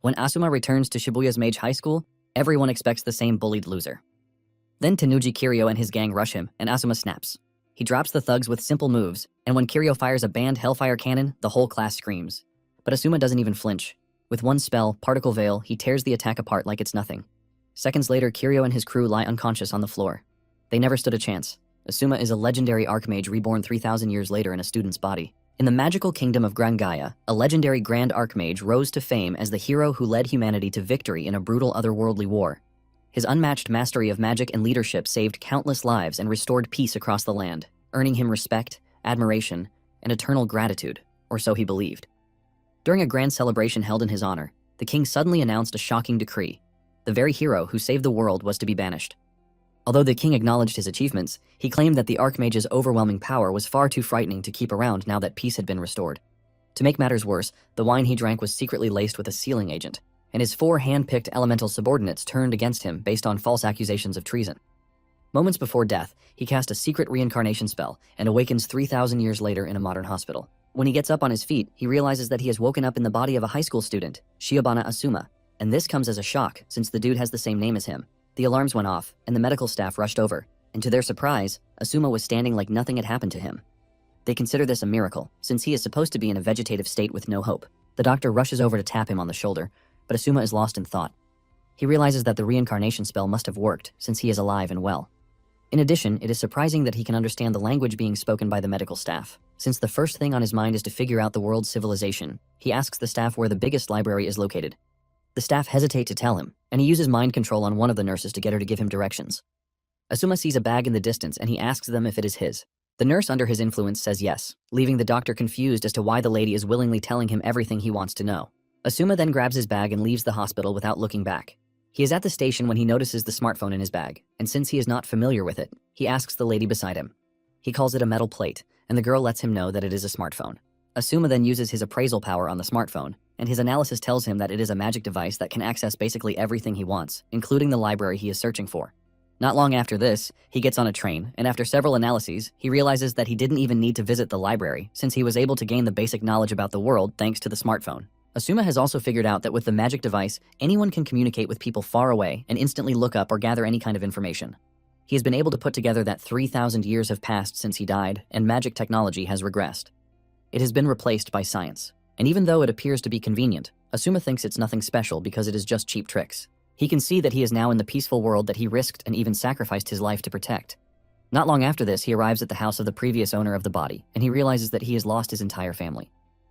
When Asuma returns to Shibuya's Mage High School, everyone expects the same bullied loser. Then Tanuji Kiryu and his gang rush him, and Asuma snaps. He drops the thugs with simple moves, and when Kiryu fires a banned Hellfire Cannon, the whole class screams. But Asuma doesn't even flinch. With one spell, Particle Veil, he tears the attack apart like it's nothing. Seconds later, Kiryu and his crew lie unconscious on the floor. They never stood a chance. Asuma is a legendary Archmage reborn 3,000 years later in a student's body. In the magical kingdom of Grangaya, a legendary Grand Archmage rose to fame as the hero who led humanity to victory in a brutal otherworldly war. His unmatched mastery of magic and leadership saved countless lives and restored peace across the land, earning him respect, admiration, and eternal gratitude, or so he believed. During a grand celebration held in his honor, the king suddenly announced a shocking decree. The very hero who saved the world was to be banished. Although the king acknowledged his achievements, he claimed that the Archmage's overwhelming power was far too frightening to keep around now that peace had been restored. To make matters worse, the wine he drank was secretly laced with a sealing agent, and his 4 hand-picked elemental subordinates turned against him based on false accusations of treason. Moments before death, he cast a secret reincarnation spell and awakens 3,000 years later in a modern hospital. When he gets up on his feet, he realizes that he has woken up in the body of a high school student, Shiobana Asuma, and this comes as a shock since the dude has the same name as him. The alarms went off, and the medical staff rushed over, and to their surprise, Asuma was standing like nothing had happened to him. They consider this a miracle, since he is supposed to be in a vegetative state with no hope. The doctor rushes over to tap him on the shoulder, but Asuma is lost in thought. He realizes that the reincarnation spell must have worked, since he is alive and well. In addition, it is surprising that he can understand the language being spoken by the medical staff. Since the first thing on his mind is to figure out the world's civilization, he asks the staff where the biggest library is located. The staff hesitate to tell him, and he uses mind control on one of the nurses to get her to give him directions. Asuma sees a bag in the distance and he asks them if it is his. The nurse under his influence says yes, leaving the doctor confused as to why the lady is willingly telling him everything he wants to know. Asuma then grabs his bag and leaves the hospital without looking back. He is at the station when he notices the smartphone in his bag, and since he is not familiar with it, he asks the lady beside him. He calls it a metal plate, and the girl lets him know that it is a smartphone. Asuma then uses his appraisal power on the smartphone, and his analysis tells him that it is a magic device that can access basically everything he wants, including the library he is searching for. Not long after this, he gets on a train, and after several analyses, he realizes that he didn't even need to visit the library, since he was able to gain the basic knowledge about the world thanks to the smartphone. Asuma has also figured out that with the magic device, anyone can communicate with people far away and instantly look up or gather any kind of information. He has been able to put together that 3,000 years have passed since he died, and magic technology has regressed. It has been replaced by science. And even though it appears to be convenient, Asuma thinks it's nothing special because it is just cheap tricks. He can see that he is now in the peaceful world that he risked and even sacrificed his life to protect. Not long after this, he arrives at the house of the previous owner of the body, and he realizes that he has lost his entire family.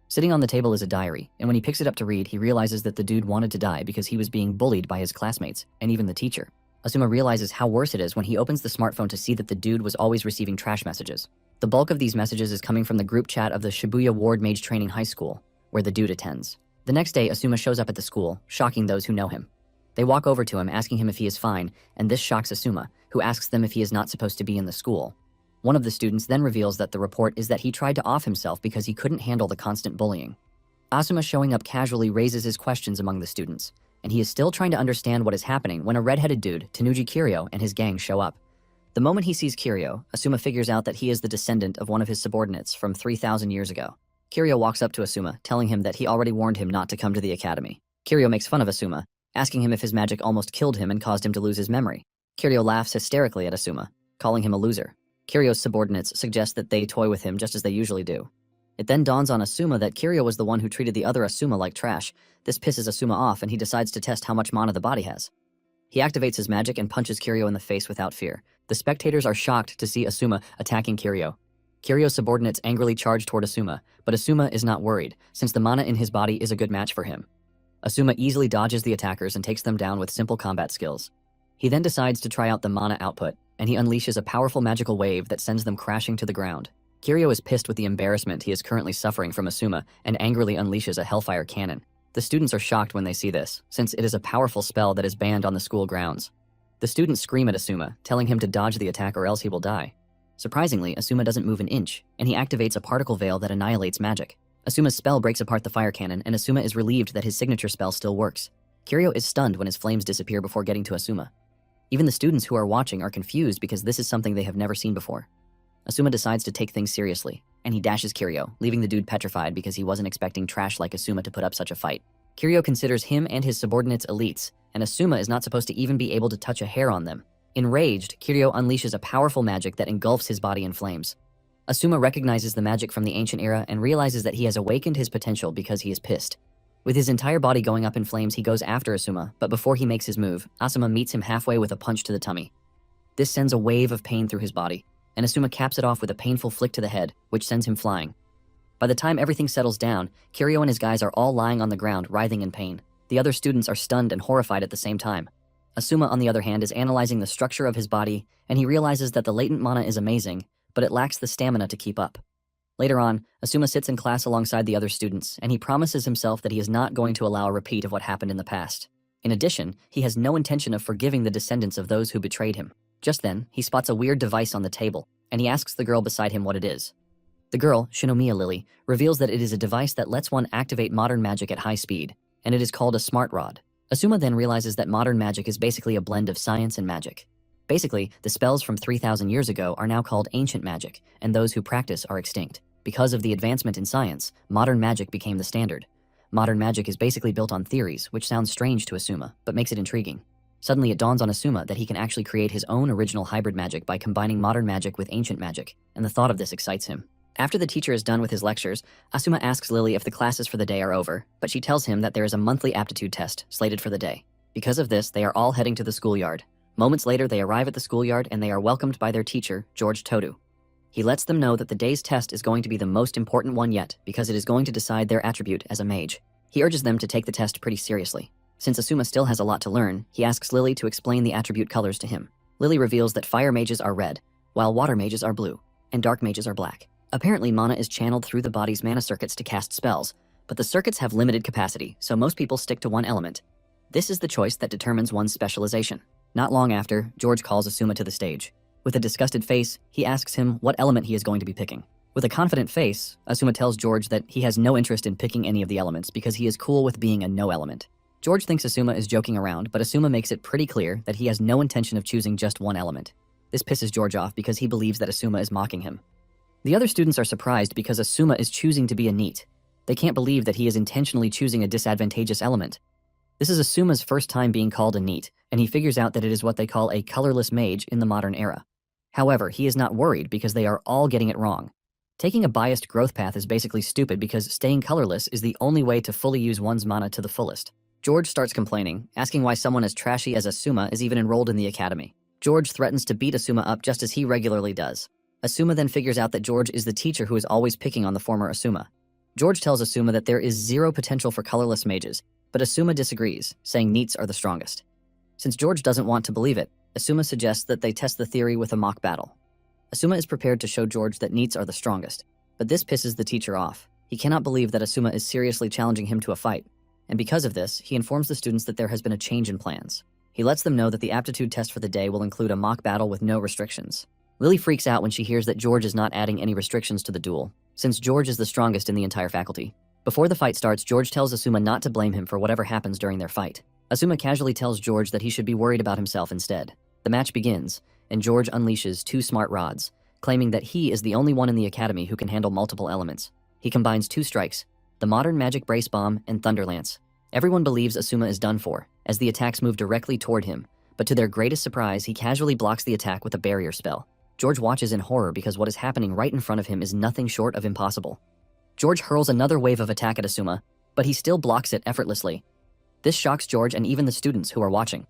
Sitting on the table is a diary, and when he picks it up to read, he realizes that the dude wanted to die because he was being bullied by his classmates, and even the teacher. Asuma realizes how worse it is when he opens the smartphone to see that the dude was always receiving trash messages. The bulk of these messages is coming from the group chat of the Shibuya Ward Mage Training High School, where the dude attends. The next day, Asuma shows up at the school, shocking those who know him. They walk over to him, asking him if he is fine, and this shocks Asuma, who asks them if he is not supposed to be in the school. One of the students then reveals that the report is that he tried to off himself because he couldn't handle the constant bullying. Asuma showing up casually raises his questions among the students, and he is still trying to understand what is happening when a red-headed dude, Tanuji Kiryu, and his gang show up. The moment he sees Kiryu, Asuma figures out that he is the descendant of one of his subordinates from 3,000 years ago. Kiryu walks up to Asuma, telling him that he already warned him not to come to the academy. Kiryu makes fun of Asuma, asking him if his magic almost killed him and caused him to lose his memory. Kiryu laughs hysterically at Asuma, calling him a loser. Kiryu's subordinates suggest that they toy with him just as they usually do. It then dawns on Asuma that Kiryu was the one who treated the other Asuma like trash. This pisses Asuma off and he decides to test how much mana the body has. He activates his magic and punches Kiryu in the face without fear. The spectators are shocked to see Asuma attacking Kiryu. Kiryu's subordinates angrily charge toward Asuma, but Asuma is not worried, since the mana in his body is a good match for him. Asuma easily dodges the attackers and takes them down with simple combat skills. He then decides to try out the mana output, and he unleashes a powerful magical wave that sends them crashing to the ground. Kiryu is pissed with the embarrassment he is currently suffering from Asuma and angrily unleashes a Hellfire Cannon. The students are shocked when they see this, since it is a powerful spell that is banned on the school grounds. The students scream at Asuma, telling him to dodge the attack or else he will die. Surprisingly, Asuma doesn't move an inch, and he activates a particle veil that annihilates magic. Asuma's spell breaks apart the fire cannon, and Asuma is relieved that his signature spell still works. Kiryu is stunned when his flames disappear before getting to Asuma. Even the students who are watching are confused because this is something they have never seen before. Asuma decides to take things seriously, and he dashes Kiryu, leaving the dude petrified because he wasn't expecting trash like Asuma to put up such a fight. Kiryu considers him and his subordinates elites, and Asuma is not supposed to even be able to touch a hair on them. Enraged, Kiryu unleashes a powerful magic that engulfs his body in flames. Asuma recognizes the magic from the ancient era and realizes that he has awakened his potential because he is pissed. With his entire body going up in flames, he goes after Asuma, but before he makes his move, Asuma meets him halfway with a punch to the tummy. This sends a wave of pain through his body, and Asuma caps it off with a painful flick to the head, which sends him flying. By the time everything settles down, Kiryu and his guys are all lying on the ground, writhing in pain. The other students are stunned and horrified at the same time. Asuma, on the other hand, is analyzing the structure of his body, and he realizes that the latent mana is amazing, but it lacks the stamina to keep up. Later on, Asuma sits in class alongside the other students, and he promises himself that he is not going to allow a repeat of what happened in the past. In addition, he has no intention of forgiving the descendants of those who betrayed him. Just then, he spots a weird device on the table, and he asks the girl beside him what it is. The girl, Shinomiya Lily, reveals that it is a device that lets one activate modern magic at high speed, and it is called a smart rod. Asuma then realizes that modern magic is basically a blend of science and magic. Basically, the spells from 3,000 years ago are now called ancient magic, and those who practice are extinct. Because of the advancement in science, modern magic became the standard. Modern magic is basically built on theories, which sounds strange to Asuma, but makes it intriguing. Suddenly it dawns on Asuma that he can actually create his own original hybrid magic by combining modern magic with ancient magic, and the thought of this excites him. After the teacher is done with his lectures, Asuma asks Lily if the classes for the day are over, but she tells him that there is a monthly aptitude test slated for the day. Because of this, they are all heading to the schoolyard. Moments later, they arrive at the schoolyard and they are welcomed by their teacher, George Todu. He lets them know that the day's test is going to be the most important one yet because it is going to decide their attribute as a mage. He urges them to take the test pretty seriously. Since Asuma still has a lot to learn, he asks Lily to explain the attribute colors to him. Lily reveals that fire mages are red, while water mages are blue, and dark mages are black. Apparently, mana is channeled through the body's mana circuits to cast spells, but the circuits have limited capacity, so most people stick to one element. This is the choice that determines one's specialization. Not long after, George calls Asuma to the stage. With a disgusted face, he asks him what element he is going to be picking. With a confident face, Asuma tells George that he has no interest in picking any of the elements because he is cool with being a no element. George thinks Asuma is joking around, but Asuma makes it pretty clear that he has no intention of choosing just one element. This pisses George off because he believes that Asuma is mocking him. The other students are surprised because Asuma is choosing to be a NEET. They can't believe that he is intentionally choosing a disadvantageous element. This is Asuma's first time being called a NEET, and he figures out that it is what they call a colorless mage in the modern era. However, he is not worried because they are all getting it wrong. Taking a biased growth path is basically stupid because staying colorless is the only way to fully use one's mana to the fullest. George starts complaining, asking why someone as trashy as Asuma is even enrolled in the academy. George threatens to beat Asuma up just as he regularly does. Asuma then figures out that George is the teacher who is always picking on the former Asuma. George tells Asuma that there is zero potential for colorless mages, but Asuma disagrees, saying NEETs are the strongest. Since George doesn't want to believe it, Asuma suggests that they test the theory with a mock battle. Asuma is prepared to show George that NEETs are the strongest, but this pisses the teacher off. He cannot believe that Asuma is seriously challenging him to a fight, and because of this, he informs the students that there has been a change in plans. He lets them know that the aptitude test for the day will include a mock battle with no restrictions. Lily freaks out when she hears that George is not adding any restrictions to the duel, since George is the strongest in the entire faculty. Before the fight starts, George tells Asuma not to blame him for whatever happens during their fight. Asuma casually tells George that he should be worried about himself instead. The match begins, and George unleashes 2 smart rods, claiming that he is the only one in the academy who can handle multiple elements. He combines 2 strikes, the modern magic brace bomb and thunder lance. Everyone believes Asuma is done for, as the attacks move directly toward him, but to their greatest surprise, he casually blocks the attack with a barrier spell. George watches in horror because what is happening right in front of him is nothing short of impossible. George hurls another wave of attack at Asuma, but he still blocks it effortlessly. This shocks George and even the students who are watching.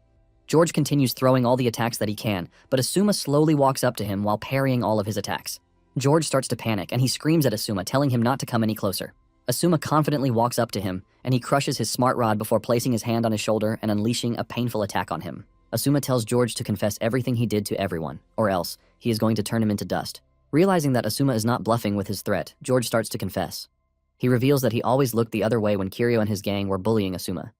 George continues throwing all the attacks that he can, but Asuma slowly walks up to him while parrying all of his attacks. George starts to panic and he screams at Asuma, telling him not to come any closer. Asuma confidently walks up to him, and he crushes his smart rod before placing his hand on his shoulder and unleashing a painful attack on him. Asuma tells George to confess everything he did to everyone, or else he is going to turn him into dust. Realizing that Asuma is not bluffing with his threat, George starts to confess. He reveals that he always looked the other way when Kiryu and his gang were bullying Asuma.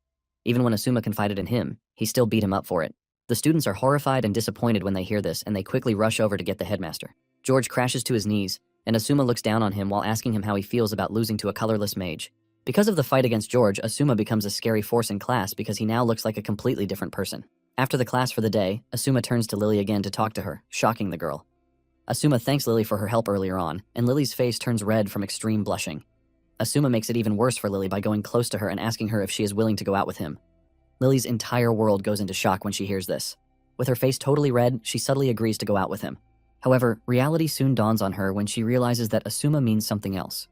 Even when Asuma confided in him, he still beat him up for it. The students are horrified and disappointed when they hear this, and they quickly rush over to get the headmaster. George crashes to his knees, and Asuma looks down on him while asking him how he feels about losing to a colorless mage. Because of the fight against George, Asuma becomes a scary force in class because he now looks like a completely different person. After the class for the day, Asuma turns to Lily again to talk to her, shocking the girl. Asuma thanks Lily for her help earlier on, and Lily's face turns red from extreme blushing. Asuma makes it even worse for Lily by going close to her and asking her if she is willing to go out with him. Lily's entire world goes into shock when she hears this. With her face totally red, she subtly agrees to go out with him. However, reality soon dawns on her when she realizes that Asuma means something else.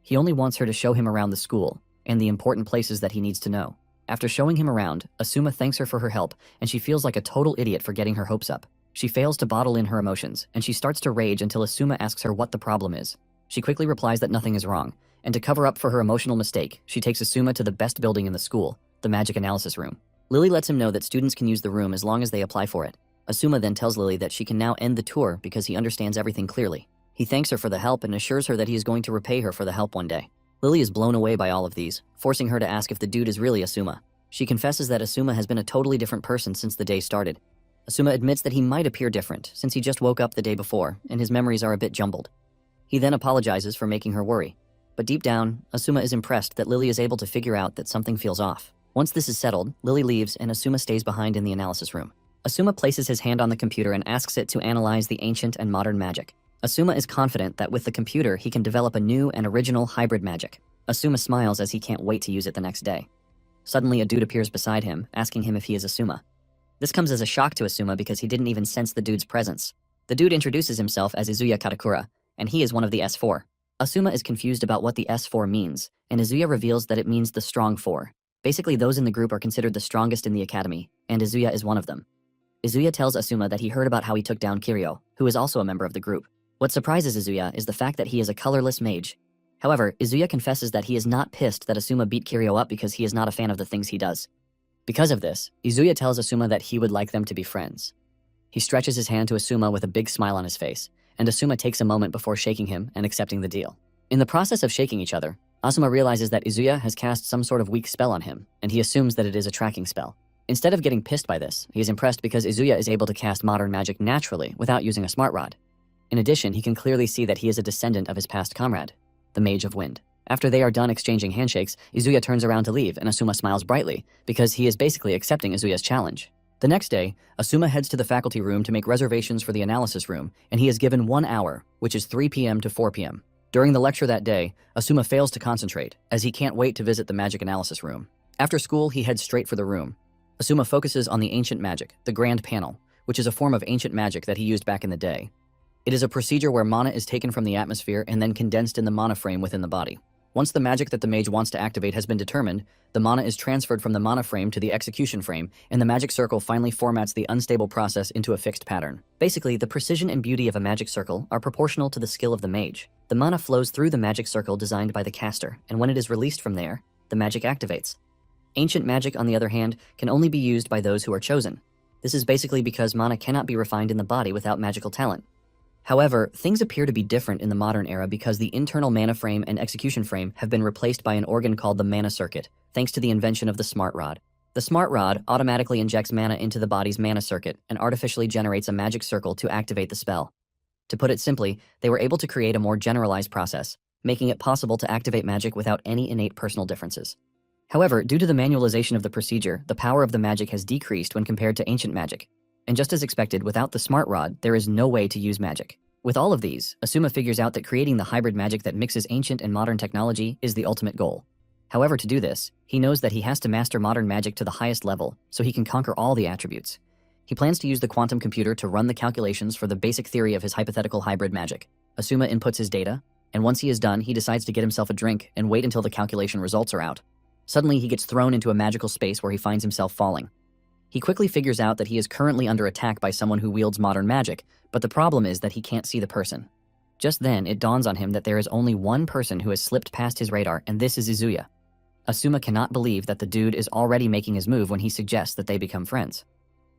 He only wants her to show him around the school and the important places that he needs to know. After showing him around, Asuma thanks her for her help, and she feels like a total idiot for getting her hopes up. She fails to bottle in her emotions, and she starts to rage until Asuma asks her what the problem is. She quickly replies that nothing is wrong, and to cover up for her emotional mistake, she takes Asuma to the best building in the school, the magic analysis room. Lily lets him know that students can use the room as long as they apply for it. Asuma then tells Lily that she can now end the tour because he understands everything clearly. He thanks her for the help and assures her that he is going to repay her for the help one day. Lily is blown away by all of these, forcing her to ask if the dude is really Asuma. She confesses that Asuma has been a totally different person since the day started. Asuma admits that he might appear different since he just woke up the day before and his memories are a bit jumbled. He then apologizes for making her worry. But deep down, Asuma is impressed that Lily is able to figure out that something feels off. Once this is settled, Lily leaves and Asuma stays behind in the analysis room. Asuma places his hand on the computer and asks it to analyze the ancient and modern magic. Asuma is confident that with the computer, he can develop a new and original hybrid magic. Asuma smiles as he can't wait to use it the next day. Suddenly, a dude appears beside him, asking him if he is Asuma. This comes as a shock to Asuma because he didn't even sense the dude's presence. The dude introduces himself as Izuya Katakura, and he is one of the S4. Asuma is confused about what the S4 means, and Izuya reveals that it means the strong four. Basically, those in the group are considered the strongest in the academy, and Izuya is one of them. Izuya tells Asuma that he heard about how he took down Kiryu, who is also a member of the group. What surprises Izuya is the fact that he is a colorless mage. However, Izuya confesses that he is not pissed that Asuma beat Kiryu up because he is not a fan of the things he does. Because of this, Izuya tells Asuma that he would like them to be friends. He stretches his hand to Asuma with a big smile on his face, and Asuma takes a moment before shaking him and accepting the deal. In the process of shaking each other, Asuma realizes that Izuya has cast some sort of weak spell on him, and he assumes that it is a tracking spell. Instead of getting pissed by this, he is impressed because Izuya is able to cast modern magic naturally without using a smart rod. In addition, he can clearly see that he is a descendant of his past comrade, the Mage of Wind. After they are done exchanging handshakes, Izuya turns around to leave and Asuma smiles brightly because he is basically accepting Izuya's challenge. The next day, Asuma heads to the faculty room to make reservations for the analysis room, and he is given 1 hour, which is 3 p.m. to 4 p.m. During the lecture that day, Asuma fails to concentrate as he can't wait to visit the magic analysis room. After school, he heads straight for the room. Asuma focuses on the ancient magic, the Grand Panel, which is a form of ancient magic that he used back in the day. It is a procedure where mana is taken from the atmosphere and then condensed in the mana frame within the body. Once the magic that the mage wants to activate has been determined, the mana is transferred from the mana frame to the execution frame, and the magic circle finally formats the unstable process into a fixed pattern. Basically, the precision and beauty of a magic circle are proportional to the skill of the mage. The mana flows through the magic circle designed by the caster, and when it is released from there, the magic activates. Ancient magic, on the other hand, can only be used by those who are chosen. This is basically because mana cannot be refined in the body without magical talent. However, things appear to be different in the modern era because the internal mana frame and execution frame have been replaced by an organ called the mana circuit, thanks to the invention of the smart rod. The smart rod automatically injects mana into the body's mana circuit and artificially generates a magic circle to activate the spell. To put it simply, they were able to create a more generalized process, making it possible to activate magic without any innate personal differences. However, due to the manualization of the procedure, the power of the magic has decreased when compared to ancient magic. And just as expected, without the smart rod, there is no way to use magic. With all of these, Asuma figures out that creating the hybrid magic that mixes ancient and modern technology is the ultimate goal. However, to do this, he knows that he has to master modern magic to the highest level so he can conquer all the attributes. He plans to use the quantum computer to run the calculations for the basic theory of his hypothetical hybrid magic. Asuma inputs his data, and once he is done, he decides to get himself a drink and wait until the calculation results are out. Suddenly, he gets thrown into a magical space where he finds himself falling. He quickly figures out that he is currently under attack by someone who wields modern magic, but the problem is that he can't see the person. Just then, it dawns on him that there is only one person who has slipped past his radar, and this is Izuya. Asuma cannot believe that the dude is already making his move when he suggests that they become friends.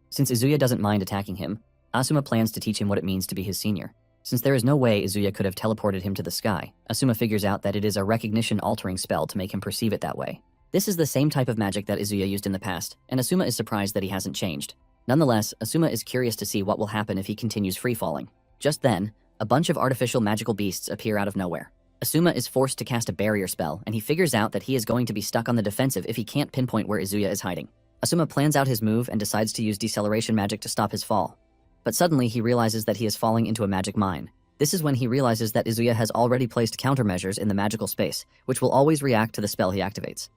Since Izuya doesn't mind attacking him, Asuma plans to teach him what it means to be his senior. Since there is no way Izuya could have teleported him to the sky, Asuma figures out that it is a recognition-altering spell to make him perceive it that way. This is the same type of magic that Izuya used in the past, and Asuma is surprised that he hasn't changed. Nonetheless, Asuma is curious to see what will happen if he continues free-falling. Just then, a bunch of artificial magical beasts appear out of nowhere. Asuma is forced to cast a barrier spell, and he figures out that he is going to be stuck on the defensive if he can't pinpoint where Izuya is hiding. Asuma plans out his move and decides to use deceleration magic to stop his fall. But suddenly he realizes that he is falling into a magic mine. This is when he realizes that Izuya has already placed countermeasures in the magical space, which will always react to the spell he activates.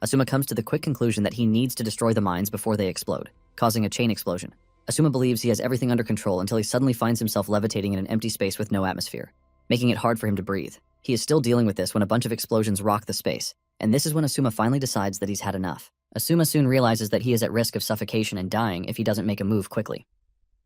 Asuma comes to the quick conclusion that he needs to destroy the mines before they explode, causing a chain explosion. Asuma believes he has everything under control until he suddenly finds himself levitating in an empty space with no atmosphere, making it hard for him to breathe. He is still dealing with this when a bunch of explosions rock the space, and this is when Asuma finally decides that he's had enough. Asuma soon realizes that he is at risk of suffocation and dying if he doesn't make a move quickly.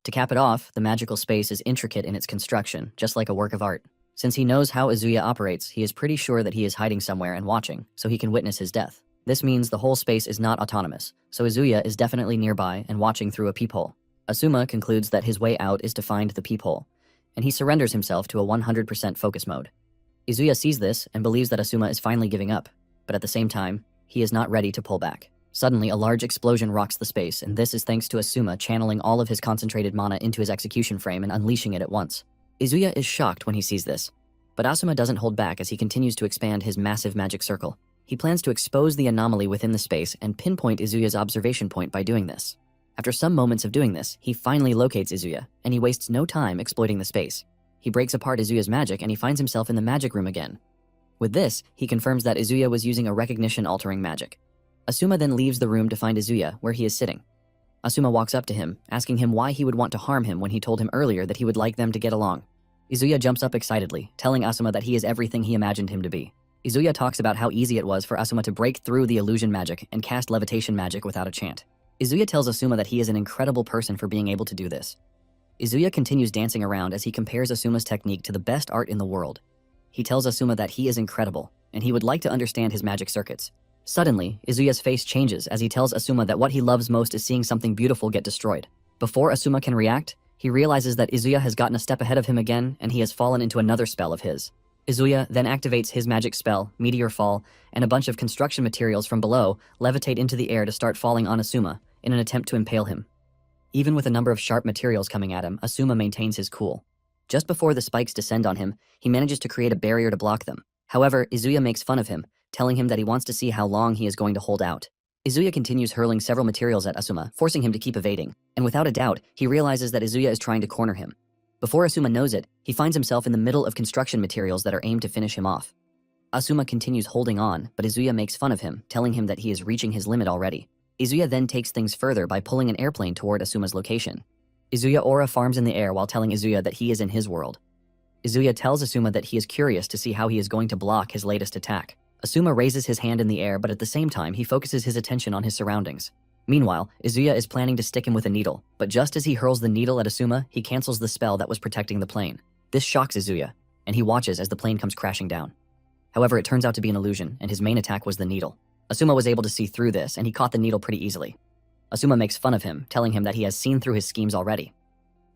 To cap it off, the magical space is intricate in its construction, just like a work of art. Since he knows how Izuya operates, he is pretty sure that he is hiding somewhere and watching, so he can witness his death. This means the whole space is not autonomous, so Izuya is definitely nearby and watching through a peephole. Asuma concludes that his way out is to find the peephole, and he surrenders himself to a 100% focus mode. Izuya sees this and believes that Asuma is finally giving up, but at the same time, he is not ready to pull back. Suddenly, a large explosion rocks the space, and this is thanks to Asuma channeling all of his concentrated mana into his execution frame and unleashing it at once. Izuya is shocked when he sees this, but Asuma doesn't hold back as he continues to expand his massive magic circle. He plans to expose the anomaly within the space and pinpoint Izuya's observation point by doing this. After some moments of doing this, he finally locates Izuya, and he wastes no time exploiting the space. He breaks apart Izuya's magic and he finds himself in the magic room again. With this, he confirms that Izuya was using a recognition-altering magic. Asuma then leaves the room to find Izuya, where he is sitting. Asuma walks up to him, asking him why he would want to harm him when he told him earlier that he would like them to get along. Izuya jumps up excitedly, telling Asuma that he is everything he imagined him to be. Izuya talks about how easy it was for Asuma to break through the illusion magic and cast levitation magic without a chant. Izuya tells Asuma that he is an incredible person for being able to do this. Izuya continues dancing around as he compares Asuma's technique to the best art in the world. He tells Asuma that he is incredible, and he would like to understand his magic circuits. Suddenly, Izuya's face changes as he tells Asuma that what he loves most is seeing something beautiful get destroyed. Before Asuma can react, he realizes that Izuya has gotten a step ahead of him again and he has fallen into another spell of his. Izuya then activates his magic spell, Meteor Fall, and a bunch of construction materials from below levitate into the air to start falling on Asuma in an attempt to impale him. Even with a number of sharp materials coming at him, Asuma maintains his cool. Just before the spikes descend on him, he manages to create a barrier to block them. However, Izuya makes fun of him, telling him that he wants to see how long he is going to hold out. Izuya continues hurling several materials at Asuma, forcing him to keep evading, and without a doubt, he realizes that Izuya is trying to corner him. Before Asuma knows it, he finds himself in the middle of construction materials that are aimed to finish him off. Asuma continues holding on, but Izuya makes fun of him, telling him that he is reaching his limit already. Izuya then takes things further by pulling an airplane toward Asuma's location. Izuya aura farms in the air while telling Izuya that he is in his world. Izuya tells Asuma that he is curious to see how he is going to block his latest attack. Asuma raises his hand in the air, but at the same time, he focuses his attention on his surroundings. Meanwhile, Izuya is planning to stick him with a needle, but just as he hurls the needle at Asuma, he cancels the spell that was protecting the plane. This shocks Izuya, and he watches as the plane comes crashing down. However, it turns out to be an illusion, and his main attack was the needle. Asuma was able to see through this, and he caught the needle pretty easily. Asuma makes fun of him, telling him that he has seen through his schemes already.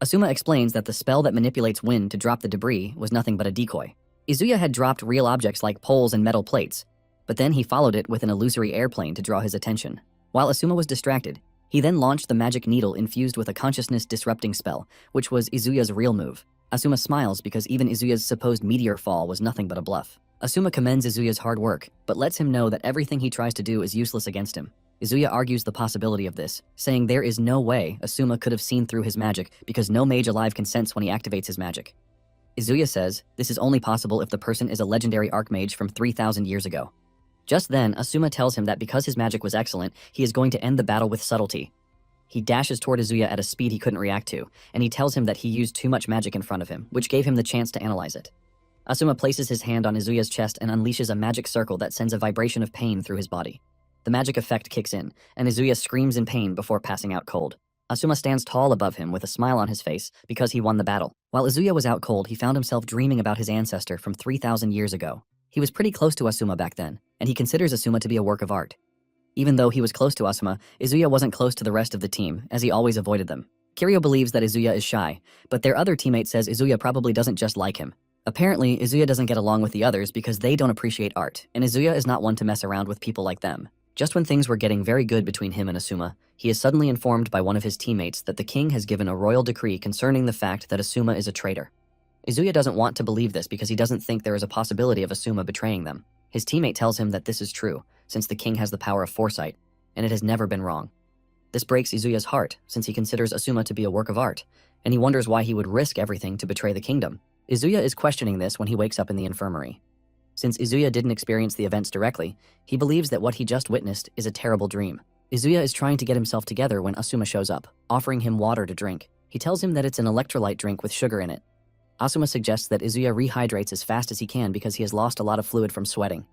Asuma explains that the spell that manipulates wind to drop the debris was nothing but a decoy. Izuya had dropped real objects like poles and metal plates, but then he followed it with an illusory airplane to draw his attention. While Asuma was distracted, he then launched the magic needle infused with a consciousness-disrupting spell, which was Izuya's real move. Asuma smiles because even Izuya's supposed meteor fall was nothing but a bluff. Asuma commends Izuya's hard work, but lets him know that everything he tries to do is useless against him. Izuya argues the possibility of this, saying there is no way Asuma could have seen through his magic because no mage alive can sense when he activates his magic. Izuya says this is only possible if the person is a legendary Archmage from 3,000 years ago. Just then, Asuma tells him that because his magic was excellent, he is going to end the battle with subtlety. He dashes toward Izuya at a speed he couldn't react to, and he tells him that he used too much magic in front of him, which gave him the chance to analyze it. Asuma places his hand on Izuya's chest and unleashes a magic circle that sends a vibration of pain through his body. The magic effect kicks in, and Izuya screams in pain before passing out cold. Asuma stands tall above him with a smile on his face because he won the battle. While Izuya was out cold, he found himself dreaming about his ancestor from 3,000 years ago. He was pretty close to Asuma back then, and he considers Asuma to be a work of art. Even though he was close to Asuma, Izuya wasn't close to the rest of the team, as he always avoided them. Kiryu believes that Izuya is shy, but their other teammate says Izuya probably doesn't just like him. Apparently, Izuya doesn't get along with the others because they don't appreciate art, and Izuya is not one to mess around with people like them. Just when things were getting very good between him and Asuma, he is suddenly informed by one of his teammates that the king has given a royal decree concerning the fact that Asuma is a traitor. Izuya doesn't want to believe this because he doesn't think there is a possibility of Asuma betraying them. His teammate tells him that this is true, since the king has the power of foresight, and it has never been wrong. This breaks Izuya's heart, since he considers Asuma to be a work of art, and he wonders why he would risk everything to betray the kingdom. Izuya is questioning this when he wakes up in the infirmary. Since Izuya didn't experience the events directly, he believes that what he just witnessed is a terrible dream. Izuya is trying to get himself together when Asuma shows up, offering him water to drink. He tells him that it's an electrolyte drink with sugar in it. Asuma suggests that Izuya rehydrates as fast as he can because he has lost a lot of fluid from sweating.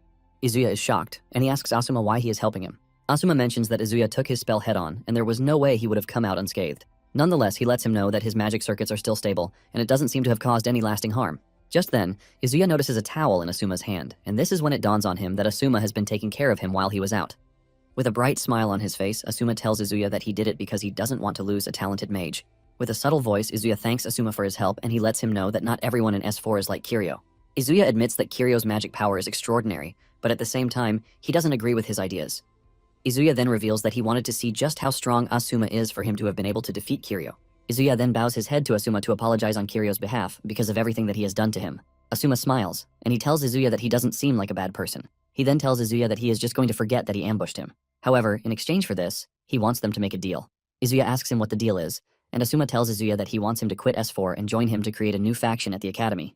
Izuya is shocked, and he asks Asuma why he is helping him. Asuma mentions that Izuya took his spell head-on, and there was no way he would have come out unscathed. Nonetheless, he lets him know that his magic circuits are still stable, and it doesn't seem to have caused any lasting harm. Just then, Izuya notices a towel in Asuma's hand, and this is when it dawns on him that Asuma has been taking care of him while he was out. With a bright smile on his face, Asuma tells Izuya that he did it because he doesn't want to lose a talented mage. With a subtle voice, Izuya thanks Asuma for his help, and he lets him know that not everyone in S4 is like Kiryu. Izuya admits that Kiryu's magic power is extraordinary, but at the same time, he doesn't agree with his ideas. Izuya then reveals that he wanted to see just how strong Asuma is for him to have been able to defeat Kiryu. Izuya then bows his head to Asuma to apologize on Kiryu's behalf because of everything that he has done to him. Asuma smiles, and he tells Izuya that he doesn't seem like a bad person. He then tells Izuya that he is just going to forget that he ambushed him. However, in exchange for this, he wants them to make a deal. Izuya asks him what the deal is, and Asuma tells Izuya that he wants him to quit S4 and join him to create a new faction at the academy.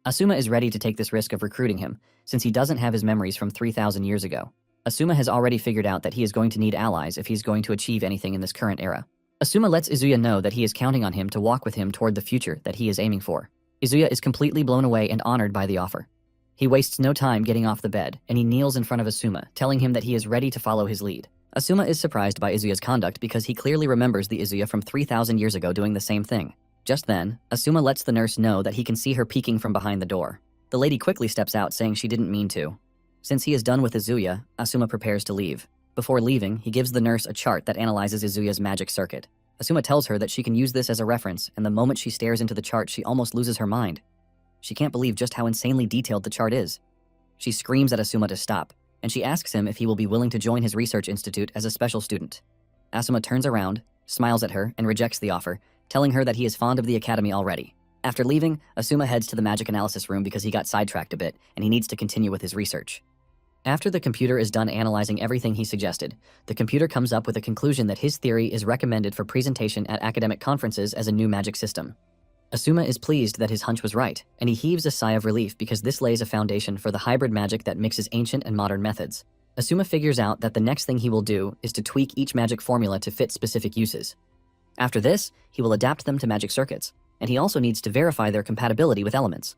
Asuma is ready to take this risk of recruiting him, since he doesn't have his memories from 3,000 years ago. Asuma has already figured out that he is going to need allies if he's going to achieve anything in this current era. Asuma lets Izuya know that he is counting on him to walk with him toward the future that he is aiming for. Izuya is completely blown away and honored by the offer. He wastes no time getting off the bed, and he kneels in front of Asuma, telling him that he is ready to follow his lead. Asuma is surprised by Izuya's conduct because he clearly remembers the Izuya from 3,000 years ago doing the same thing. Just then, Asuma lets the nurse know that he can see her peeking from behind the door. The lady quickly steps out, saying she didn't mean to. Since he is done with Izuya, Asuma prepares to leave. Before leaving, he gives the nurse a chart that analyzes Izuya's magic circuit. Asuma tells her that she can use this as a reference, and the moment she stares into the chart, she almost loses her mind. She can't believe just how insanely detailed the chart is. She screams at Asuma to stop, and she asks him if he will be willing to join his research institute as a special student. Asuma turns around, smiles at her, and rejects the offer, telling her that he is fond of the academy already. After leaving, Asuma heads to the magic analysis room because he got sidetracked a bit, and he needs to continue with his research. After the computer is done analyzing everything he suggested, the computer comes up with a conclusion that his theory is recommended for presentation at academic conferences as a new magic system. Asuma is pleased that his hunch was right, and he heaves a sigh of relief because this lays a foundation for the hybrid magic that mixes ancient and modern methods. Asuma figures out that the next thing he will do is to tweak each magic formula to fit specific uses. After this, he will adapt them to magic circuits, and he also needs to verify their compatibility with elements.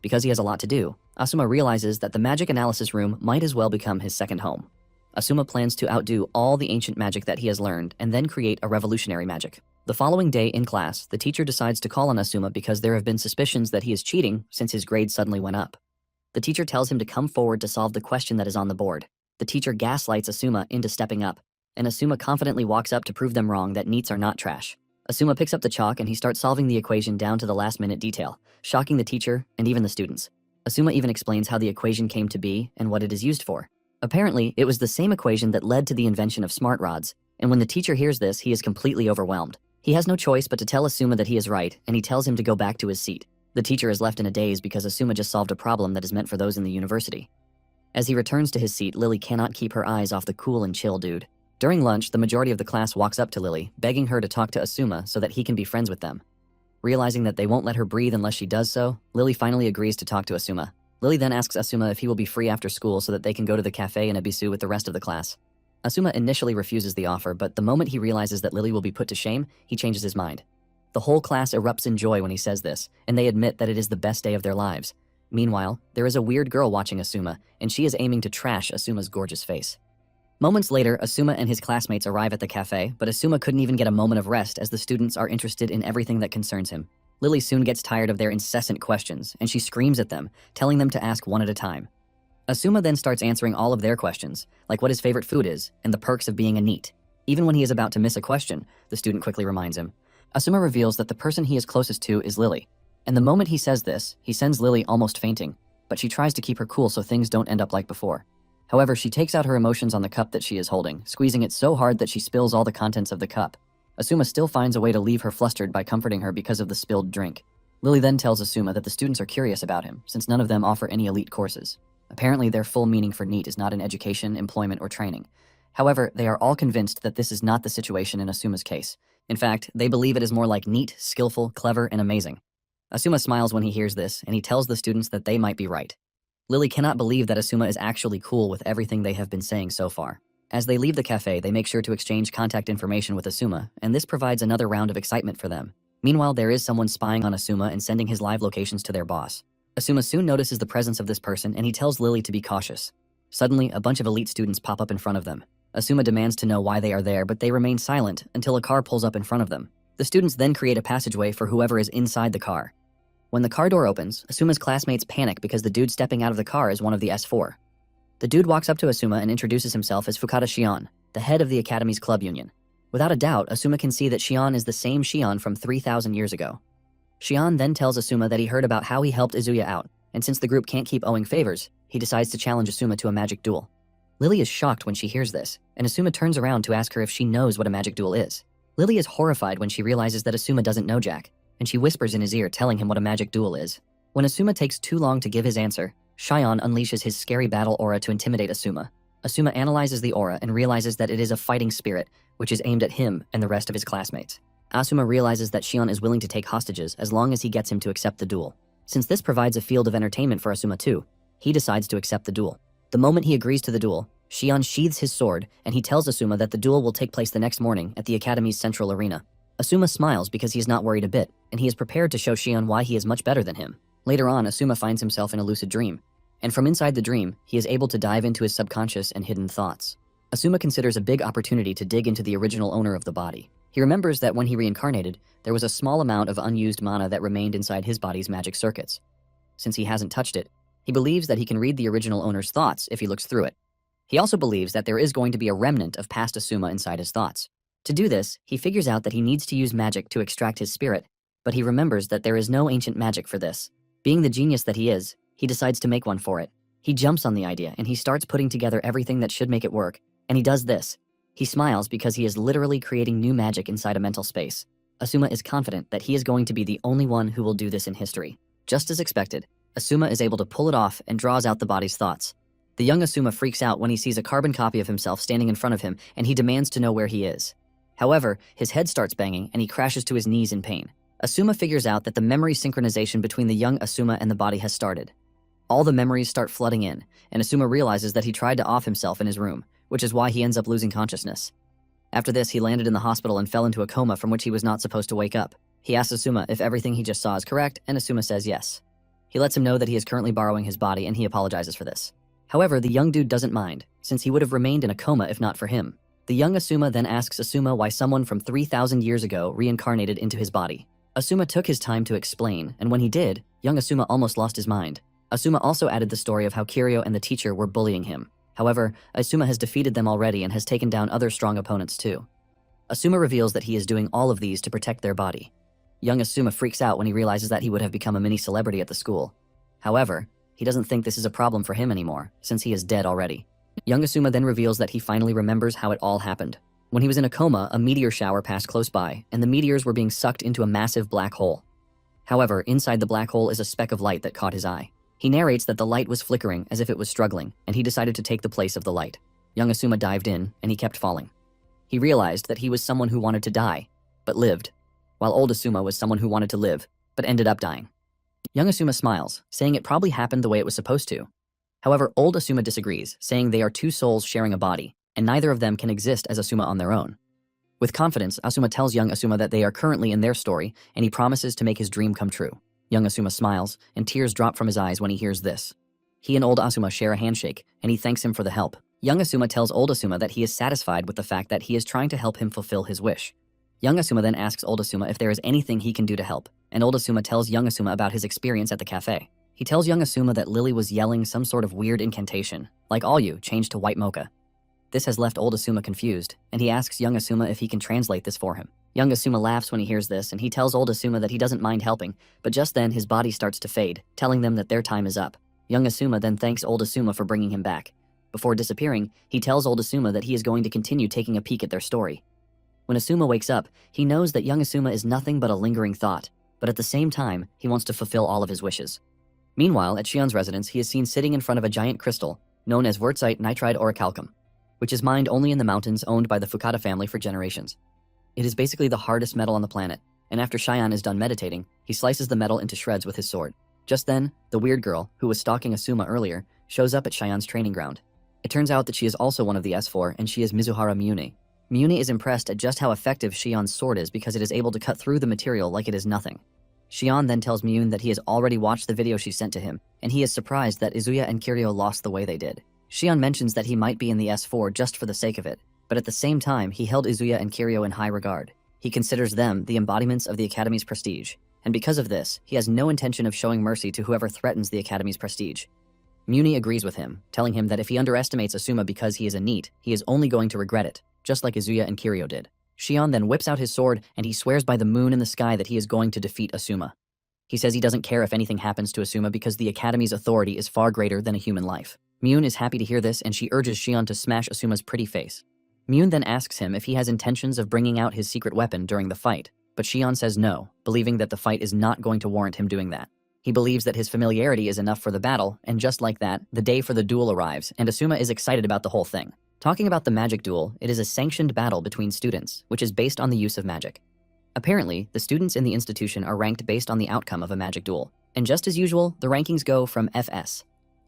Because he has a lot to do, Asuma realizes that the magic analysis room might as well become his second home. Asuma plans to outdo all the ancient magic that he has learned and then create a revolutionary magic. The following day in class, the teacher decides to call on Asuma because there have been suspicions that he is cheating since his grade suddenly went up. The teacher tells him to come forward to solve the question that is on the board. The teacher gaslights Asuma into stepping up, and Asuma confidently walks up to prove them wrong that NEETs are not trash. Asuma picks up the chalk and he starts solving the equation down to the last-minute detail, shocking the teacher and even the students. Asuma even explains how the equation came to be and what it is used for. Apparently, it was the same equation that led to the invention of smart rods, and when the teacher hears this, he is completely overwhelmed. He has no choice but to tell Asuma that he is right, and he tells him to go back to his seat. The teacher is left in a daze because Asuma just solved a problem that is meant for those in the university. As he returns to his seat, Lily cannot keep her eyes off the cool and chill dude. During lunch, the majority of the class walks up to Lily, begging her to talk to Asuma so that he can be friends with them. Realizing that they won't let her breathe unless she does so, Lily finally agrees to talk to Asuma. Lily then asks Asuma if he will be free after school so that they can go to the cafe in Ebisu with the rest of the class. Asuma initially refuses the offer, but the moment he realizes that Lily will be put to shame, he changes his mind. The whole class erupts in joy when he says this, and they admit that it is the best day of their lives. Meanwhile, there is a weird girl watching Asuma, and she is aiming to trash Asuma's gorgeous face. Moments later, Asuma and his classmates arrive at the cafe, but Asuma couldn't even get a moment of rest as the students are interested in everything that concerns him. Lily soon gets tired of their incessant questions, and she screams at them, telling them to ask one at a time. Asuma then starts answering all of their questions, like what his favorite food is, and the perks of being a NEET. Even when he is about to miss a question, the student quickly reminds him. Asuma reveals that the person he is closest to is Lily, and the moment he says this, he sends Lily almost fainting, but she tries to keep her cool so things don't end up like before. However, she takes out her emotions on the cup that she is holding, squeezing it so hard that she spills all the contents of the cup. Asuma still finds a way to leave her flustered by comforting her because of the spilled drink. Lily then tells Asuma that the students are curious about him, since none of them offer any elite courses. Apparently, their full meaning for NEET is not in education, employment, or training. However, they are all convinced that this is not the situation in Asuma's case. In fact, they believe it is more like neat, skillful, clever, and amazing. Asuma smiles when he hears this, and he tells the students that they might be right. Lily cannot believe that Asuma is actually cool with everything they have been saying so far. As they leave the cafe, they make sure to exchange contact information with Asuma, and this provides another round of excitement for them. Meanwhile, there is someone spying on Asuma and sending his live locations to their boss. Asuma soon notices the presence of this person, and he tells Lily to be cautious. Suddenly, a bunch of elite students pop up in front of them. Asuma demands to know why they are there, but they remain silent until a car pulls up in front of them. The students then create a passageway for whoever is inside the car. When the car door opens, Asuma's classmates panic because the dude stepping out of the car is one of the S4. The dude walks up to Asuma and introduces himself as Fukada Shion, the head of the Academy's club union. Without a doubt, Asuma can see that Shion is the same Shion from 3,000 years ago. Shion then tells Asuma that he heard about how he helped Izuya out, and since the group can't keep owing favors, he decides to challenge Asuma to a magic duel. Lily is shocked when she hears this, and Asuma turns around to ask her if she knows what a magic duel is. Lily is horrified when she realizes that Asuma doesn't know Jack, and she whispers in his ear telling him what a magic duel is. When Asuma takes too long to give his answer, Shion unleashes his scary battle aura to intimidate Asuma. Asuma analyzes the aura and realizes that it is a fighting spirit, which is aimed at him and the rest of his classmates. Asuma realizes that Shion is willing to take hostages as long as he gets him to accept the duel. Since this provides a field of entertainment for Asuma too, he decides to accept the duel. The moment he agrees to the duel, Shion sheathes his sword and he tells Asuma that the duel will take place the next morning at the Academy's central arena. Asuma smiles because he is not worried a bit, and he is prepared to show Shion why he is much better than him. Later on, Asuma finds himself in a lucid dream, and from inside the dream, he is able to dive into his subconscious and hidden thoughts. Asuma considers a big opportunity to dig into the original owner of the body. He remembers that when he reincarnated, there was a small amount of unused mana that remained inside his body's magic circuits. Since he hasn't touched it, he believes that he can read the original owner's thoughts if he looks through it. He also believes that there is going to be a remnant of past Asuma inside his thoughts. To do this, he figures out that he needs to use magic to extract his spirit, but he remembers that there is no ancient magic for this. Being the genius that he is, he decides to make one for it. He jumps on the idea and he starts putting together everything that should make it work, and he does this. He smiles because he is literally creating new magic inside a mental space. Asuma is confident that he is going to be the only one who will do this in history. Just as expected, Asuma is able to pull it off and draws out the body's thoughts. The young Asuma freaks out when he sees a carbon copy of himself standing in front of him, and he demands to know where he is. However, his head starts banging and he crashes to his knees in pain. Asuma figures out that the memory synchronization between the young Asuma and the body has started. All the memories start flooding in, and Asuma realizes that he tried to off himself in his room, which is why he ends up losing consciousness. After this, he landed in the hospital and fell into a coma from which he was not supposed to wake up. He asks Asuma if everything he just saw is correct, and Asuma says yes. He lets him know that he is currently borrowing his body, and he apologizes for this. However, the young dude doesn't mind, since he would have remained in a coma if not for him. The young Asuma then asks Asuma why someone from 3,000 years ago reincarnated into his body. Asuma took his time to explain, and when he did, young Asuma almost lost his mind. Asuma also added the story of how Kiryu and the teacher were bullying him. However, Asuma has defeated them already and has taken down other strong opponents too. Asuma reveals that he is doing all of these to protect their body. Young Asuma freaks out when he realizes that he would have become a mini celebrity at the school. However, he doesn't think this is a problem for him anymore, since he is dead already. Young Asuma then reveals that he finally remembers how it all happened. When he was in a coma, a meteor shower passed close by, and the meteors were being sucked into a massive black hole. However, inside the black hole is a speck of light that caught his eye. He narrates that the light was flickering as if it was struggling, and he decided to take the place of the light. Young Asuma dived in, and he kept falling. He realized that he was someone who wanted to die, but lived, while old Asuma was someone who wanted to live, but ended up dying. Young Asuma smiles, saying it probably happened the way it was supposed to. However, old Asuma disagrees, saying they are two souls sharing a body, and neither of them can exist as Asuma on their own. With confidence, Asuma tells young Asuma that they are currently in their story, and he promises to make his dream come true. Young Asuma smiles, and tears drop from his eyes when he hears this. He and old Asuma share a handshake, and he thanks him for the help. Young Asuma tells old Asuma that he is satisfied with the fact that he is trying to help him fulfill his wish. Young Asuma then asks old Asuma if there is anything he can do to help, and old Asuma tells young Asuma about his experience at the cafe. He tells young Asuma that Lily was yelling some sort of weird incantation, like all you changed to white mocha. This has left old Asuma confused, and he asks young Asuma if he can translate this for him. Young Asuma laughs when he hears this, and he tells old Asuma that he doesn't mind helping, but just then his body starts to fade, telling them that their time is up. Young Asuma then thanks old Asuma for bringing him back. Before disappearing, he tells old Asuma that he is going to continue taking a peek at their story. When Asuma wakes up, he knows that young Asuma is nothing but a lingering thought, but at the same time, he wants to fulfill all of his wishes. Meanwhile, at Shion's residence, he is seen sitting in front of a giant crystal, known as Wurtzite nitride orichalcum, which is mined only in the mountains owned by the Fukada family for generations. It is basically the hardest metal on the planet, and after Shion is done meditating, he slices the metal into shreds with his sword. Just then, the weird girl, who was stalking Asuma earlier, shows up at Shion's training ground. It turns out that she is also one of the S4, and she is Mizuhara Miyune. Miyune is impressed at just how effective Shion's sword is because it is able to cut through the material like it is nothing. Shion then tells Miyune that he has already watched the video she sent to him, and he is surprised that Izuya and Kiryu lost the way they did. Shion mentions that he might be in the S4 just for the sake of it, but at the same time, he held Izuya and Kiryu in high regard. He considers them the embodiments of the Academy's prestige, and because of this, he has no intention of showing mercy to whoever threatens the Academy's prestige. Miyune agrees with him, telling him that if he underestimates Asuma because he is a NEET, he is only going to regret it, just like Izuya and Kiryu did. Shion then whips out his sword, and he swears by the moon in the sky that he is going to defeat Asuma. He says he doesn't care if anything happens to Asuma because the Academy's authority is far greater than a human life. Miyune is happy to hear this, and she urges Shion to smash Asuma's pretty face. Miyune then asks him if he has intentions of bringing out his secret weapon during the fight, but Shion says no, believing that the fight is not going to warrant him doing that. He believes that his familiarity is enough for the battle, and just like that, the day for the duel arrives, and Asuma is excited about the whole thing. Talking about the magic duel, it is a sanctioned battle between students, which is based on the use of magic. Apparently, the students in the institution are ranked based on the outcome of a magic duel, and just as usual, the rankings go from FS.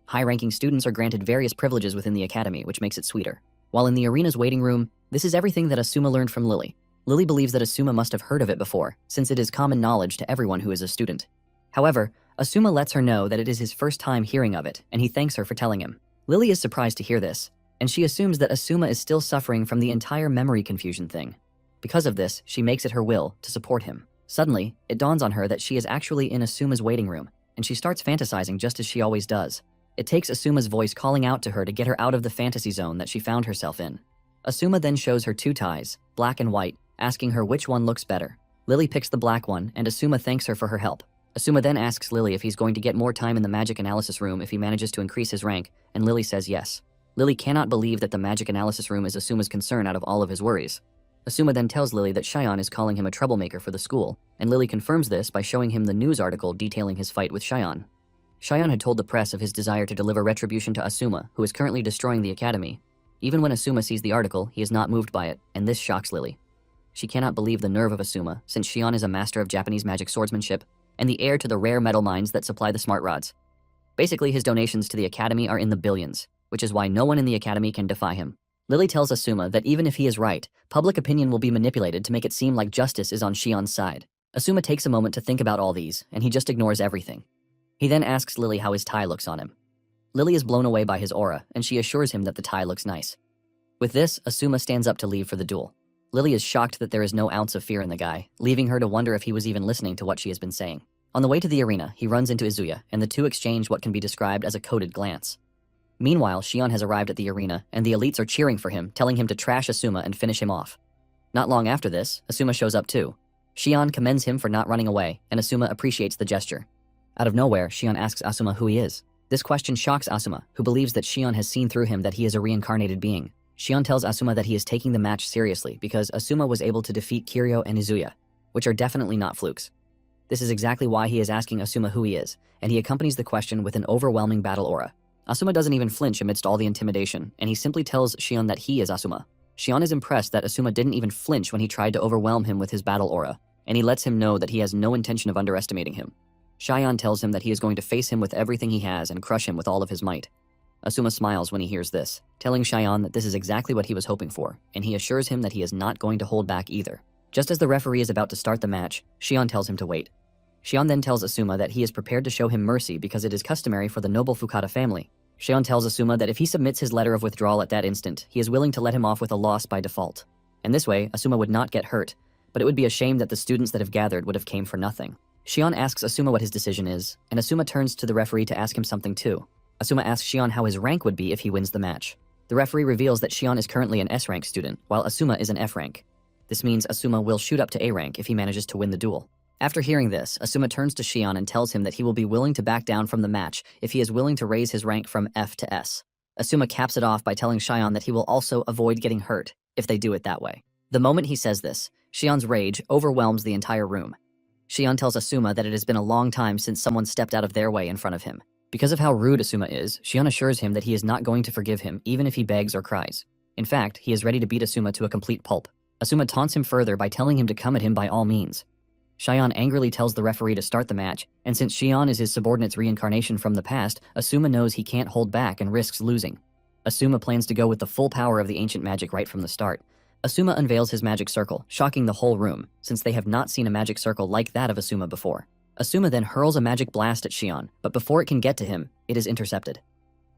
High-ranking students are granted various privileges within the academy, which makes it sweeter. While in the arena's waiting room, this is everything that Asuma learned from Lily. Lily believes that Asuma must have heard of it before, since it is common knowledge to everyone who is a student. However, Asuma lets her know that it is his first time hearing of it, and he thanks her for telling him. Lily is surprised to hear this, and she assumes that Asuma is still suffering from the entire memory confusion thing. Because of this, she makes it her will to support him. Suddenly, it dawns on her that she is actually in Asuma's waiting room, and she starts fantasizing just as she always does. It takes Asuma's voice calling out to her to get her out of the fantasy zone that she found herself in. Asuma then shows her two ties, black and white, asking her which one looks better. Lily picks the black one, and Asuma thanks her for her help. Asuma then asks Lily if he's going to get more time in the magic analysis room if he manages to increase his rank, and Lily says yes. Lily cannot believe that the magic analysis room is Asuma's concern out of all of his worries. Asuma then tells Lily that Shion is calling him a troublemaker for the school, and Lily confirms this by showing him the news article detailing his fight with Shion. Shion had told the press of his desire to deliver retribution to Asuma, who is currently destroying the academy. Even when Asuma sees the article, he is not moved by it, and this shocks Lily. She cannot believe the nerve of Asuma, since Shion is a master of Japanese magic swordsmanship, and the heir to the rare metal mines that supply the smart rods. Basically, his donations to the academy are in the billions, which is why no one in the academy can defy him. Lily tells Asuma that even if he is right, public opinion will be manipulated to make it seem like justice is on Shion's side. Asuma takes a moment to think about all these, and he just ignores everything. He then asks Lily how his tie looks on him. Lily is blown away by his aura, and she assures him that the tie looks nice. With this, Asuma stands up to leave for the duel. Lily is shocked that there is no ounce of fear in the guy, leaving her to wonder if he was even listening to what she has been saying. On the way to the arena, he runs into Izuya, and the two exchange what can be described as a coded glance. Meanwhile, Shion has arrived at the arena, and the elites are cheering for him, telling him to trash Asuma and finish him off. Not long after this, Asuma shows up too. Shion commends him for not running away, and Asuma appreciates the gesture. Out of nowhere, Shion asks Asuma who he is. This question shocks Asuma, who believes that Shion has seen through him that he is a reincarnated being. Shion tells Asuma that he is taking the match seriously because Asuma was able to defeat Kiryu and Izuya, which are definitely not flukes. This is exactly why he is asking Asuma who he is, and he accompanies the question with an overwhelming battle aura. Asuma doesn't even flinch amidst all the intimidation, and he simply tells Shion that he is Asuma. Shion is impressed that Asuma didn't even flinch when he tried to overwhelm him with his battle aura, and he lets him know that he has no intention of underestimating him. Shion tells him that he is going to face him with everything he has and crush him with all of his might. Asuma smiles when he hears this, telling Shion that this is exactly what he was hoping for, and he assures him that he is not going to hold back either. Just as the referee is about to start the match, Shion tells him to wait. Shion then tells Asuma that he is prepared to show him mercy because it is customary for the noble Fukata family. Shion tells Asuma that if he submits his letter of withdrawal at that instant, he is willing to let him off with a loss by default. And this way, Asuma would not get hurt, but it would be a shame that the students that have gathered would have came for nothing. Shion asks Asuma what his decision is, and Asuma turns to the referee to ask him something too. Asuma asks Shion how his rank would be if he wins the match. The referee reveals that Shion is currently an S-rank student, while Asuma is an F-rank. This means Asuma will shoot up to A-rank if he manages to win the duel. After hearing this, Asuma turns to Shion and tells him that he will be willing to back down from the match if he is willing to raise his rank from F to S. Asuma caps it off by telling Shion that he will also avoid getting hurt if they do it that way. The moment he says this, Shion's rage overwhelms the entire room. Shion tells Asuma that it has been a long time since someone stepped out of their way in front of him. Because of how rude Asuma is, Shion assures him that he is not going to forgive him even if he begs or cries. In fact, he is ready to beat Asuma to a complete pulp. Asuma taunts him further by telling him to come at him by all means. Shion angrily tells the referee to start the match, and since Shion is his subordinate's reincarnation from the past, Asuma knows he can't hold back and risks losing. Asuma plans to go with the full power of the ancient magic right from the start. Asuma unveils his magic circle, shocking the whole room, since they have not seen a magic circle like that of Asuma before. Asuma then hurls a magic blast at Shion, but before it can get to him, it is intercepted.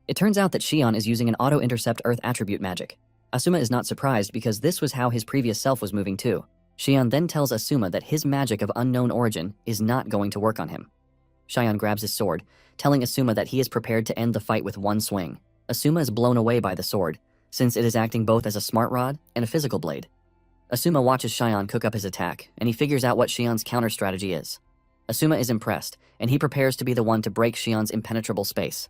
It turns out that Shion is using an auto-intercept earth attribute magic. Asuma is not surprised because this was how his previous self was moving too. Shion then tells Asuma that his magic of unknown origin is not going to work on him. Shion grabs his sword, telling Asuma that he is prepared to end the fight with one swing. Asuma is blown away by the sword, since it is acting both as a smart rod and a physical blade. Asuma watches Shion cook up his attack, and he figures out what Shion's counter strategy is. Asuma is impressed, and he prepares to be the one to break Shion's impenetrable space.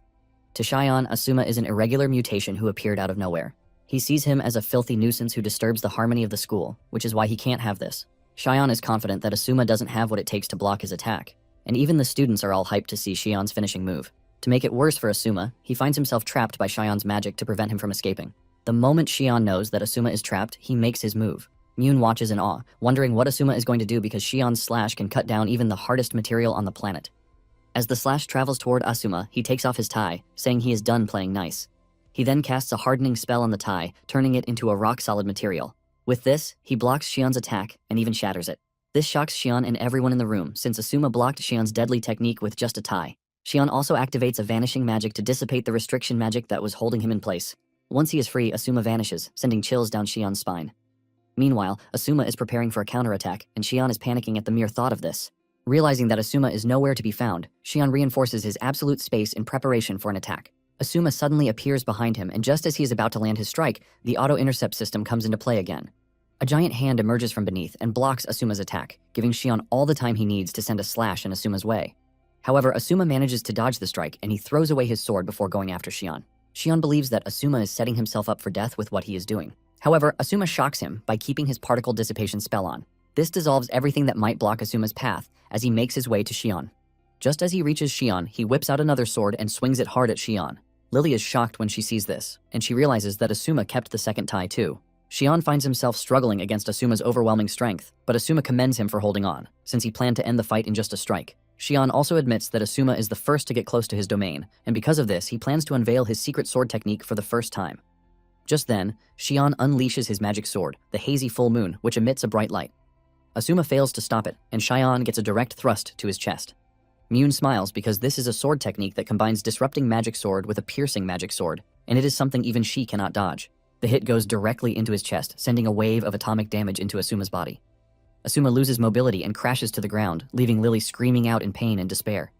To Shion, Asuma is an irregular mutation who appeared out of nowhere. He sees him as a filthy nuisance who disturbs the harmony of the school, which is why he can't have this. Shion is confident that Asuma doesn't have what it takes to block his attack, and even the students are all hyped to see Shion's finishing move. To make it worse for Asuma, he finds himself trapped by Shion's magic to prevent him from escaping. The moment Shion knows that Asuma is trapped, he makes his move. Myun watches in awe, wondering what Asuma is going to do because Shion's slash can cut down even the hardest material on the planet. As the slash travels toward Asuma, he takes off his tie, saying he is done playing nice. He then casts a hardening spell on the tie, turning it into a rock-solid material. With this, he blocks Shion's attack and even shatters it. This shocks Shion and everyone in the room, since Asuma blocked Shion's deadly technique with just a tie. Shion also activates a vanishing magic to dissipate the restriction magic that was holding him in place. Once he is free, Asuma vanishes, sending chills down Shion's spine. Meanwhile, Asuma is preparing for a counterattack, and Shion is panicking at the mere thought of this. Realizing that Asuma is nowhere to be found, Shion reinforces his absolute space in preparation for an attack. Asuma suddenly appears behind him, and just as he is about to land his strike, the auto-intercept system comes into play again. A giant hand emerges from beneath and blocks Asuma's attack, giving Shion all the time he needs to send a slash in Asuma's way. However, Asuma manages to dodge the strike, and he throws away his sword before going after Shion. Shion believes that Asuma is setting himself up for death with what he is doing. However, Asuma shocks him by keeping his particle dissipation spell on. This dissolves everything that might block Asuma's path as he makes his way to Shion. Just as he reaches Shion, he whips out another sword and swings it hard at Shion. Lily is shocked when she sees this, and she realizes that Asuma kept the second tie too. Shion finds himself struggling against Asuma's overwhelming strength, but Asuma commends him for holding on, since he planned to end the fight in just a strike. Shion also admits that Asuma is the first to get close to his domain, and because of this, he plans to unveil his secret sword technique for the first time. Just then, Shion unleashes his magic sword, the hazy full moon, which emits a bright light. Asuma fails to stop it, and Shion gets a direct thrust to his chest. Myun smiles because this is a sword technique that combines disrupting magic sword with a piercing magic sword, and it is something even she cannot dodge. The hit goes directly into his chest, sending a wave of atomic damage into Asuma's body. Asuma loses mobility and crashes to the ground, leaving Lily screaming out in pain and despair.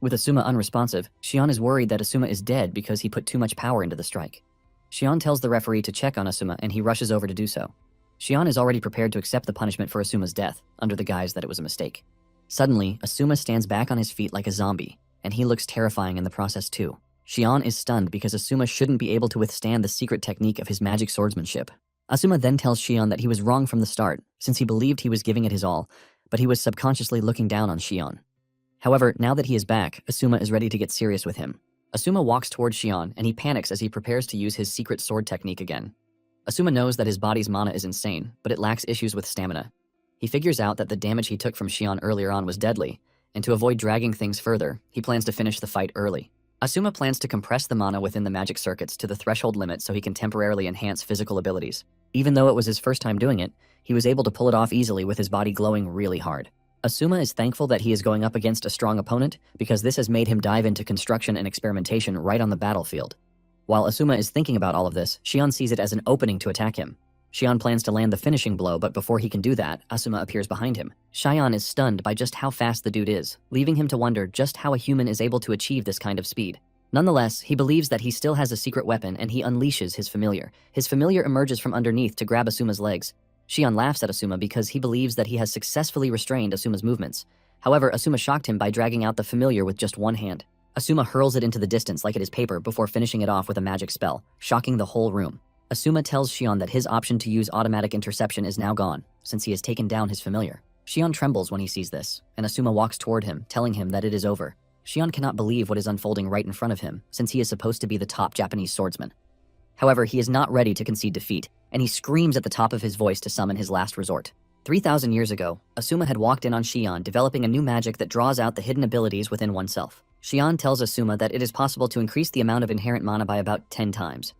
With Asuma unresponsive, Shion is worried that Asuma is dead because he put too much power into the strike. Shion tells the referee to check on Asuma, and he rushes over to do so. Shion is already prepared to accept the punishment for Asuma's death, under the guise that it was a mistake. Suddenly, Asuma stands back on his feet like a zombie, and he looks terrifying in the process too. Shion is stunned because Asuma shouldn't be able to withstand the secret technique of his magic swordsmanship. Asuma then tells Shion that he was wrong from the start, since he believed he was giving it his all, but he was subconsciously looking down on Shion. However, now that he is back, Asuma is ready to get serious with him. Asuma walks towards Shion, and he panics as he prepares to use his secret sword technique again. Asuma knows that his body's mana is insane, but it lacks issues with stamina. He figures out that the damage he took from Shion earlier on was deadly, and to avoid dragging things further, he plans to finish the fight early. Asuma plans to compress the mana within the magic circuits to the threshold limit so he can temporarily enhance physical abilities. Even though it was his first time doing it, he was able to pull it off easily with his body glowing really hard. Asuma is thankful that he is going up against a strong opponent because this has made him dive into construction and experimentation right on the battlefield. While Asuma is thinking about all of this, Shion sees it as an opening to attack him. Shion plans to land the finishing blow, but before he can do that, Asuma appears behind him. Shion is stunned by just how fast the dude is, leaving him to wonder just how a human is able to achieve this kind of speed. Nonetheless, he believes that he still has a secret weapon and he unleashes his familiar. His familiar emerges from underneath to grab Asuma's legs. Shion laughs at Asuma because he believes that he has successfully restrained Asuma's movements. However, Asuma shocked him by dragging out the familiar with just one hand. Asuma hurls it into the distance like it is paper before finishing it off with a magic spell, shocking the whole room. Asuma tells Shion that his option to use automatic interception is now gone, since he has taken down his familiar. Shion trembles when he sees this, and Asuma walks toward him, telling him that it is over. Shion cannot believe what is unfolding right in front of him, since he is supposed to be the top Japanese swordsman. However, he is not ready to concede defeat, and he screams at the top of his voice to summon his last resort. 3,000 years ago, Asuma had walked in on Shion developing a new magic that draws out the hidden abilities within oneself. Shion tells Asuma that it is possible to increase the amount of inherent mana by about 10 times.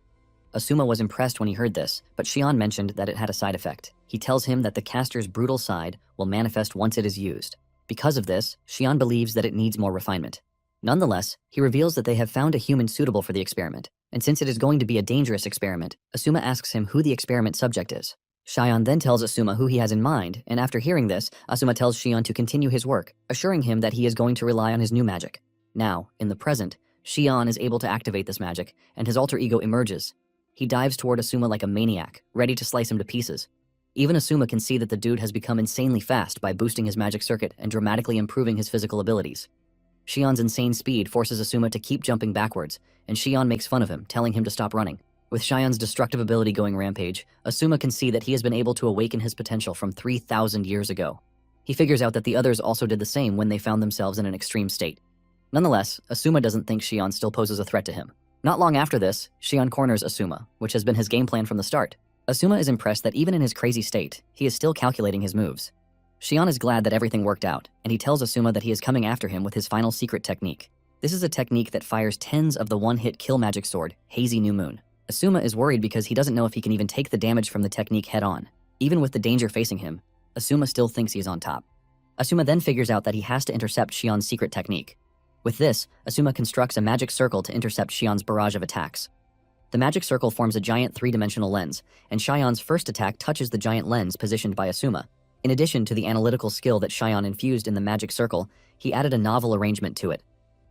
Asuma was impressed when he heard this, but Shion mentioned that it had a side effect. He tells him that the caster's brutal side will manifest once it is used. Because of this, Shion believes that it needs more refinement. Nonetheless, he reveals that they have found a human suitable for the experiment, and since it is going to be a dangerous experiment, Asuma asks him who the experiment subject is. Shion then tells Asuma who he has in mind, and after hearing this, Asuma tells Shion to continue his work, assuring him that he is going to rely on his new magic. Now, in the present, Shion is able to activate this magic, and his alter ego emerges. He dives toward Asuma like a maniac, ready to slice him to pieces. Even Asuma can see that the dude has become insanely fast by boosting his magic circuit and dramatically improving his physical abilities. Shion's insane speed forces Asuma to keep jumping backwards, and Shion makes fun of him, telling him to stop running. With Shion's destructive ability going rampage, Asuma can see that he has been able to awaken his potential from 3,000 years ago. He figures out that the others also did the same when they found themselves in an extreme state. Nonetheless, Asuma doesn't think Shion still poses a threat to him. Not long after this, Shion corners Asuma, which has been his game plan from the start. Asuma is impressed that even in his crazy state, he is still calculating his moves. Shion is glad that everything worked out, and he tells Asuma that he is coming after him with his final secret technique. This is a technique that fires tens of the one-hit kill magic sword, Hazy New Moon. Asuma is worried because he doesn't know if he can even take the damage from the technique head-on. Even with the danger facing him, Asuma still thinks he is on top. Asuma then figures out that he has to intercept Shion's secret technique. With this, Asuma constructs a magic circle to intercept Shion's barrage of attacks. The magic circle forms a giant three-dimensional lens, and Shion's first attack touches the giant lens positioned by Asuma. In addition to the analytical skill that Shion infused in the magic circle, he added a novel arrangement to it.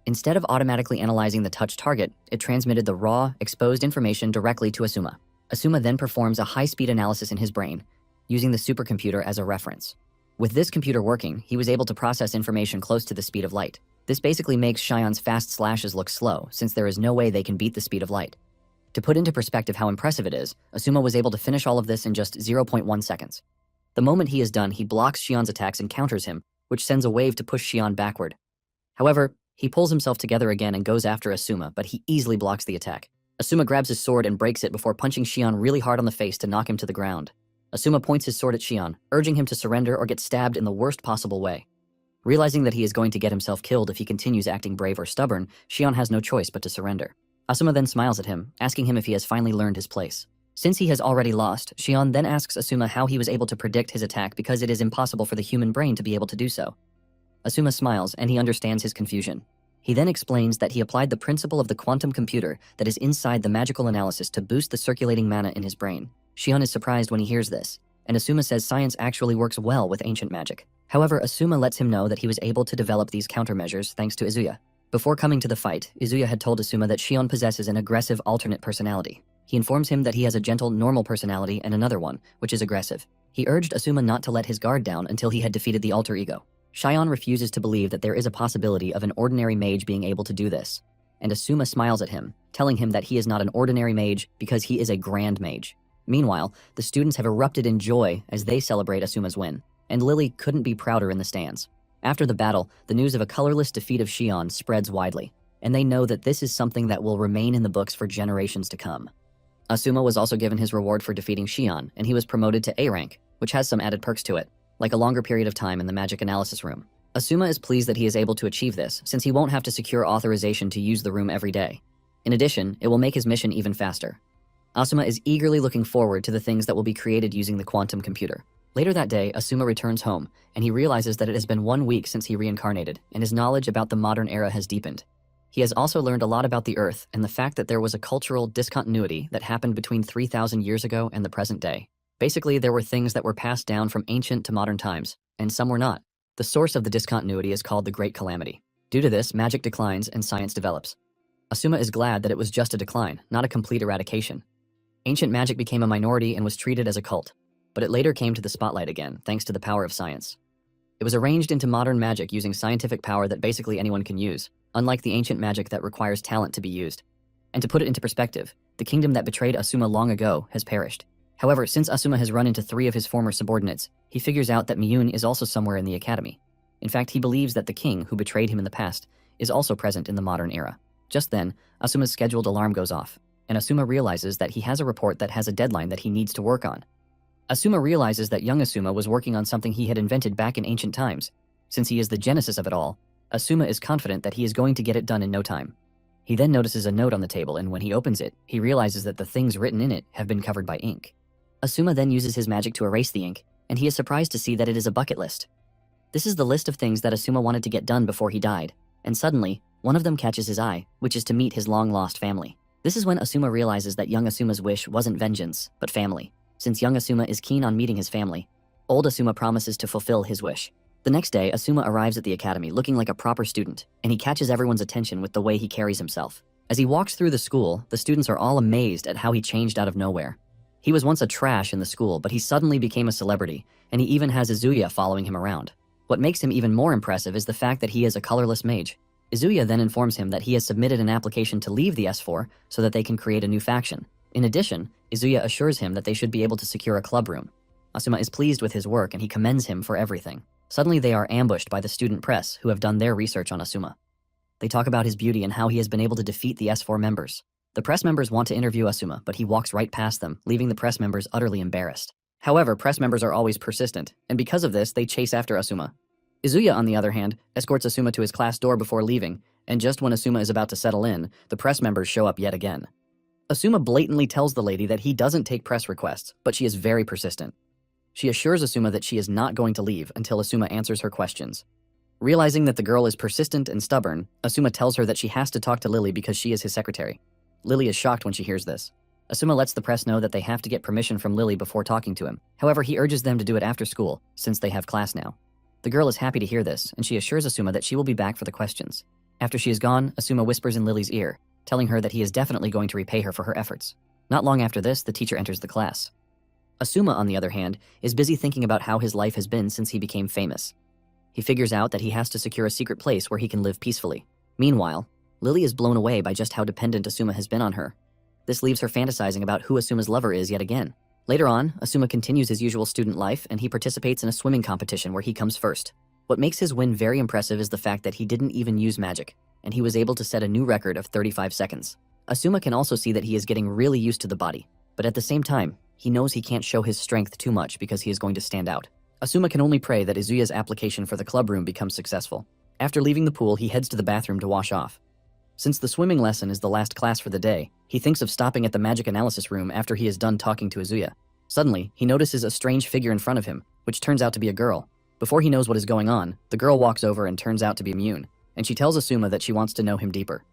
Instead of automatically analyzing the touch target, it transmitted the raw, exposed information directly to Asuma. Asuma then performs a high-speed analysis in his brain, using the supercomputer as a reference. With this computer working, he was able to process information close to the speed of light. This basically makes Shion's fast slashes look slow, since there is no way they can beat the speed of light. To put into perspective how impressive it is, Asuma was able to finish all of this in just 0.1 seconds. The moment he is done, he blocks Shion's attacks and counters him, which sends a wave to push Shion backward. However, he pulls himself together again and goes after Asuma, but he easily blocks the attack. Asuma grabs his sword and breaks it before punching Shion really hard on the face to knock him to the ground. Asuma points his sword at Shion, urging him to surrender or get stabbed in the worst possible way. Realizing that he is going to get himself killed if he continues acting brave or stubborn, Shion has no choice but to surrender. Asuma then smiles at him, asking him if he has finally learned his place. Since he has already lost, Shion then asks Asuma how he was able to predict his attack because it is impossible for the human brain to be able to do so. Asuma smiles and he understands his confusion. He then explains that he applied the principle of the quantum computer that is inside the magical analysis to boost the circulating mana in his brain. Shion is surprised when he hears this, and Asuma says science actually works well with ancient magic. However, Asuma lets him know that he was able to develop these countermeasures thanks to Izuya. Before coming to the fight, Izuya had told Asuma that Shion possesses an aggressive alternate personality. He informs him that he has a gentle, normal personality and another one, which is aggressive. He urged Asuma not to let his guard down until he had defeated the alter ego. Shion refuses to believe that there is a possibility of an ordinary mage being able to do this, and Asuma smiles at him, telling him that he is not an ordinary mage because he is a grand mage. Meanwhile, the students have erupted in joy as they celebrate Asuma's win, and Lily couldn't be prouder in the stands. After the battle, the news of a colorless defeat of Shion spreads widely, and they know that this is something that will remain in the books for generations to come. Asuma was also given his reward for defeating Shion, and he was promoted to A rank, which has some added perks to it, like a longer period of time in the magic analysis room. Asuma is pleased that he is able to achieve this, since he won't have to secure authorization to use the room every day. In addition, it will make his mission even faster. Asuma is eagerly looking forward to the things that will be created using the quantum computer. Later that day, Asuma returns home, and he realizes that it has been 1 week since he reincarnated, and his knowledge about the modern era has deepened. He has also learned a lot about the Earth and the fact that there was a cultural discontinuity that happened between 3,000 years ago and the present day. Basically, there were things that were passed down from ancient to modern times, and some were not. The source of the discontinuity is called the Great Calamity. Due to this, magic declines and science develops. Asuma is glad that it was just a decline, not a complete eradication. Ancient magic became a minority and was treated as a cult, but it later came to the spotlight again, thanks to the power of science. It was arranged into modern magic using scientific power that basically anyone can use, unlike the ancient magic that requires talent to be used. And to put it into perspective, the kingdom that betrayed Asuma long ago has perished. However, since Asuma has run into 3 of his former subordinates, he figures out that Miyun is also somewhere in the academy. In fact, he believes that the king, who betrayed him in the past, is also present in the modern era. Just then, Asuma's scheduled alarm goes off, and Asuma realizes that he has a report that has a deadline that he needs to work on. Asuma realizes that young Asuma was working on something he had invented back in ancient times. Since he is the genesis of it all, Asuma is confident that he is going to get it done in no time. He then notices a note on the table, and when he opens it, he realizes that the things written in it have been covered by ink. Asuma then uses his magic to erase the ink, and he is surprised to see that it is a bucket list. This is the list of things that Asuma wanted to get done before he died, and suddenly, one of them catches his eye, which is to meet his long-lost family. This is when Asuma realizes that young Asuma's wish wasn't vengeance, but family. Since young Asuma is keen on meeting his family, old Asuma promises to fulfill his wish. The next day, Asuma arrives at the academy looking like a proper student, and he catches everyone's attention with the way he carries himself. As he walks through the school, the students are all amazed at how he changed out of nowhere. He was once a trash in the school, but he suddenly became a celebrity, and he even has Izuya following him around. What makes him even more impressive is the fact that he is a colorless mage. Izuya then informs him that he has submitted an application to leave the S4 so that they can create a new faction. In addition, Izuya assures him that they should be able to secure a club room. Asuma is pleased with his work and he commends him for everything. Suddenly they are ambushed by the student press who have done their research on Asuma. They talk about his beauty and how he has been able to defeat the S4 members. The press members want to interview Asuma, but he walks right past them, leaving the press members utterly embarrassed. However, press members are always persistent, and because of this, they chase after Asuma. Izuya, on the other hand, escorts Asuma to his class door before leaving, and just when Asuma is about to settle in, the press members show up yet again. Asuma blatantly tells the lady that he doesn't take press requests, but she is very persistent. She assures Asuma that she is not going to leave until Asuma answers her questions. Realizing that the girl is persistent and stubborn, Asuma tells her that she has to talk to Lily because she is his secretary. Lily is shocked when she hears this. Asuma lets the press know that they have to get permission from Lily before talking to him. However, he urges them to do it after school, since they have class now. The girl is happy to hear this, and she assures Asuma that she will be back for the questions. After she is gone, Asuma whispers in Lily's ear, telling her that he is definitely going to repay her for her efforts. Not long after this, the teacher enters the class. Asuma, on the other hand, is busy thinking about how his life has been since he became famous. He figures out that he has to secure a secret place where he can live peacefully. Meanwhile, Lily is blown away by just how dependent Asuma has been on her. This leaves her fantasizing about who Asuma's lover is yet again. Later on, Asuma continues his usual student life and he participates in a swimming competition where he comes first. What makes his win very impressive is the fact that he didn't even use magic, and he was able to set a new record of 35 seconds. Asuma can also see that he is getting really used to the body, but at the same time, he knows he can't show his strength too much because he is going to stand out. Asuma can only pray that Izuya's application for the club room becomes successful. After leaving the pool, he heads to the bathroom to wash off. Since the swimming lesson is the last class for the day, he thinks of stopping at the magic analysis room after he is done talking to Izuya. Suddenly, he notices a strange figure in front of him, which turns out to be a girl. Before he knows what is going on, the girl walks over and turns out to be immune, and she tells Asuma that she wants to know him deeper.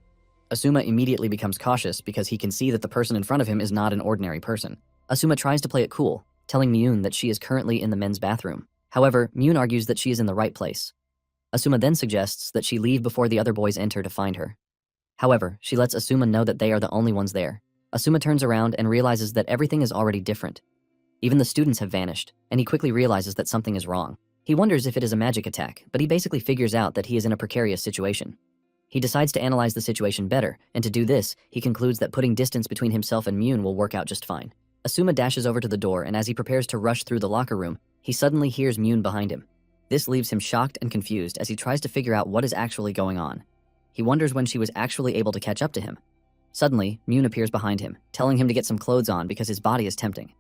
Asuma immediately becomes cautious because he can see that the person in front of him is not an ordinary person. Asuma tries to play it cool, telling Miyun that she is currently in the men's bathroom. However, Miyun argues that she is in the right place. Asuma then suggests that she leave before the other boys enter to find her. However, she lets Asuma know that they are the only ones there. Asuma turns around and realizes that everything is already different. Even the students have vanished, and he quickly realizes that something is wrong. He wonders if it is a magic attack, but he basically figures out that he is in a precarious situation. He decides to analyze the situation better, and to do this, he concludes that putting distance between himself and Miyun will work out just fine. Asuma dashes over to the door, and as he prepares to rush through the locker room, he suddenly hears Miyun behind him. This leaves him shocked and confused as he tries to figure out what is actually going on. He wonders when she was actually able to catch up to him. Suddenly, Miyun appears behind him, telling him to get some clothes on because his body is tempting.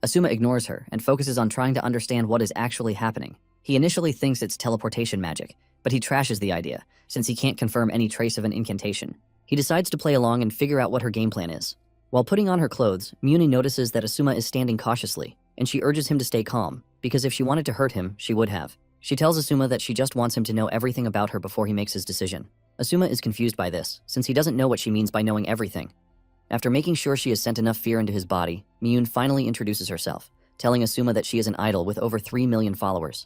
Asuma ignores her and focuses on trying to understand what is actually happening. He initially thinks it's teleportation magic, but he trashes the idea, since he can't confirm any trace of an incantation. He decides to play along and figure out what her game plan is. While putting on her clothes, Miyuni notices that Asuma is standing cautiously, and she urges him to stay calm, because if she wanted to hurt him, she would have. She tells Asuma that she just wants him to know everything about her before he makes his decision. Asuma is confused by this, since he doesn't know what she means by knowing everything. After making sure she has sent enough fear into his body, Miyun finally introduces herself, telling Asuma that she is an idol with over 3 million followers.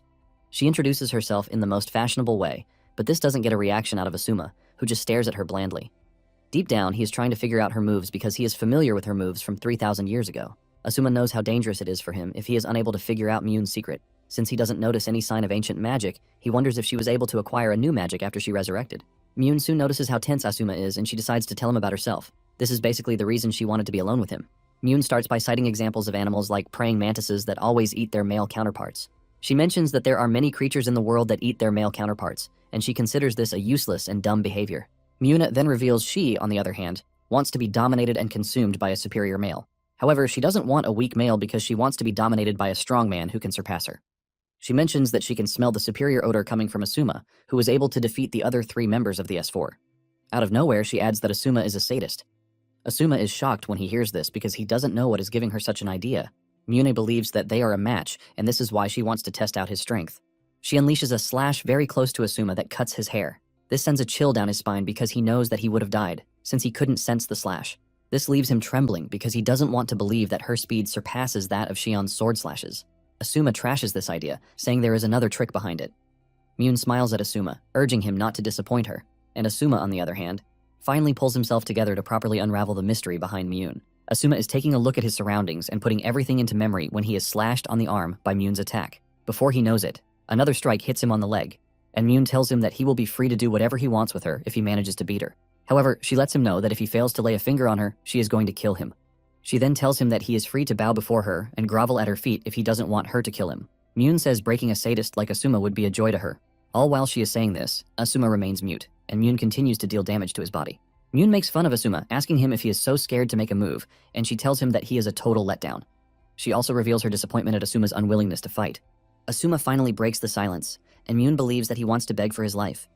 She introduces herself in the most fashionable way, but this doesn't get a reaction out of Asuma, who just stares at her blandly. Deep down, he is trying to figure out her moves because he is familiar with her moves from 3,000 years ago. Asuma knows how dangerous it is for him if he is unable to figure out Miyun's secret. Since he doesn't notice any sign of ancient magic, he wonders if she was able to acquire a new magic after she resurrected. Miyun soon notices how tense Asuma is and she decides to tell him about herself. This is basically the reason she wanted to be alone with him. Miyun starts by citing examples of animals like praying mantises that always eat their male counterparts. She mentions that there are many creatures in the world that eat their male counterparts, and she considers this a useless and dumb behavior. Miyuna then reveals she, on the other hand, wants to be dominated and consumed by a superior male. However, she doesn't want a weak male because she wants to be dominated by a strong man who can surpass her. She mentions that she can smell the superior odor coming from Asuma, who was able to defeat the other 3 members of the S4. Out of nowhere, she adds that Asuma is a sadist. Asuma is shocked when he hears this because he doesn't know what is giving her such an idea. Mune believes that they are a match, and this is why she wants to test out his strength. She unleashes a slash very close to Asuma that cuts his hair. This sends a chill down his spine because he knows that he would have died, since he couldn't sense the slash. This leaves him trembling because he doesn't want to believe that her speed surpasses that of Shion's sword slashes. Asuma trashes this idea, saying there is another trick behind it. Mune smiles at Asuma, urging him not to disappoint her, and Asuma, on the other hand, finally pulls himself together to properly unravel the mystery behind Mune. Asuma is taking a look at his surroundings and putting everything into memory when he is slashed on the arm by Mune's attack. Before he knows it, another strike hits him on the leg, and Mune tells him that he will be free to do whatever he wants with her if he manages to beat her. However, she lets him know that if he fails to lay a finger on her, she is going to kill him. She then tells him that he is free to bow before her and grovel at her feet if he doesn't want her to kill him. Mune says breaking a sadist like Asuma would be a joy to her. All while she is saying this, Asuma remains mute, and Mune continues to deal damage to his body. Mune makes fun of Asuma, asking him if he is so scared to make a move, and she tells him that he is a total letdown. She also reveals her disappointment at Asuma's unwillingness to fight. Asuma finally breaks the silence, and Mune believes that he wants to beg for his life.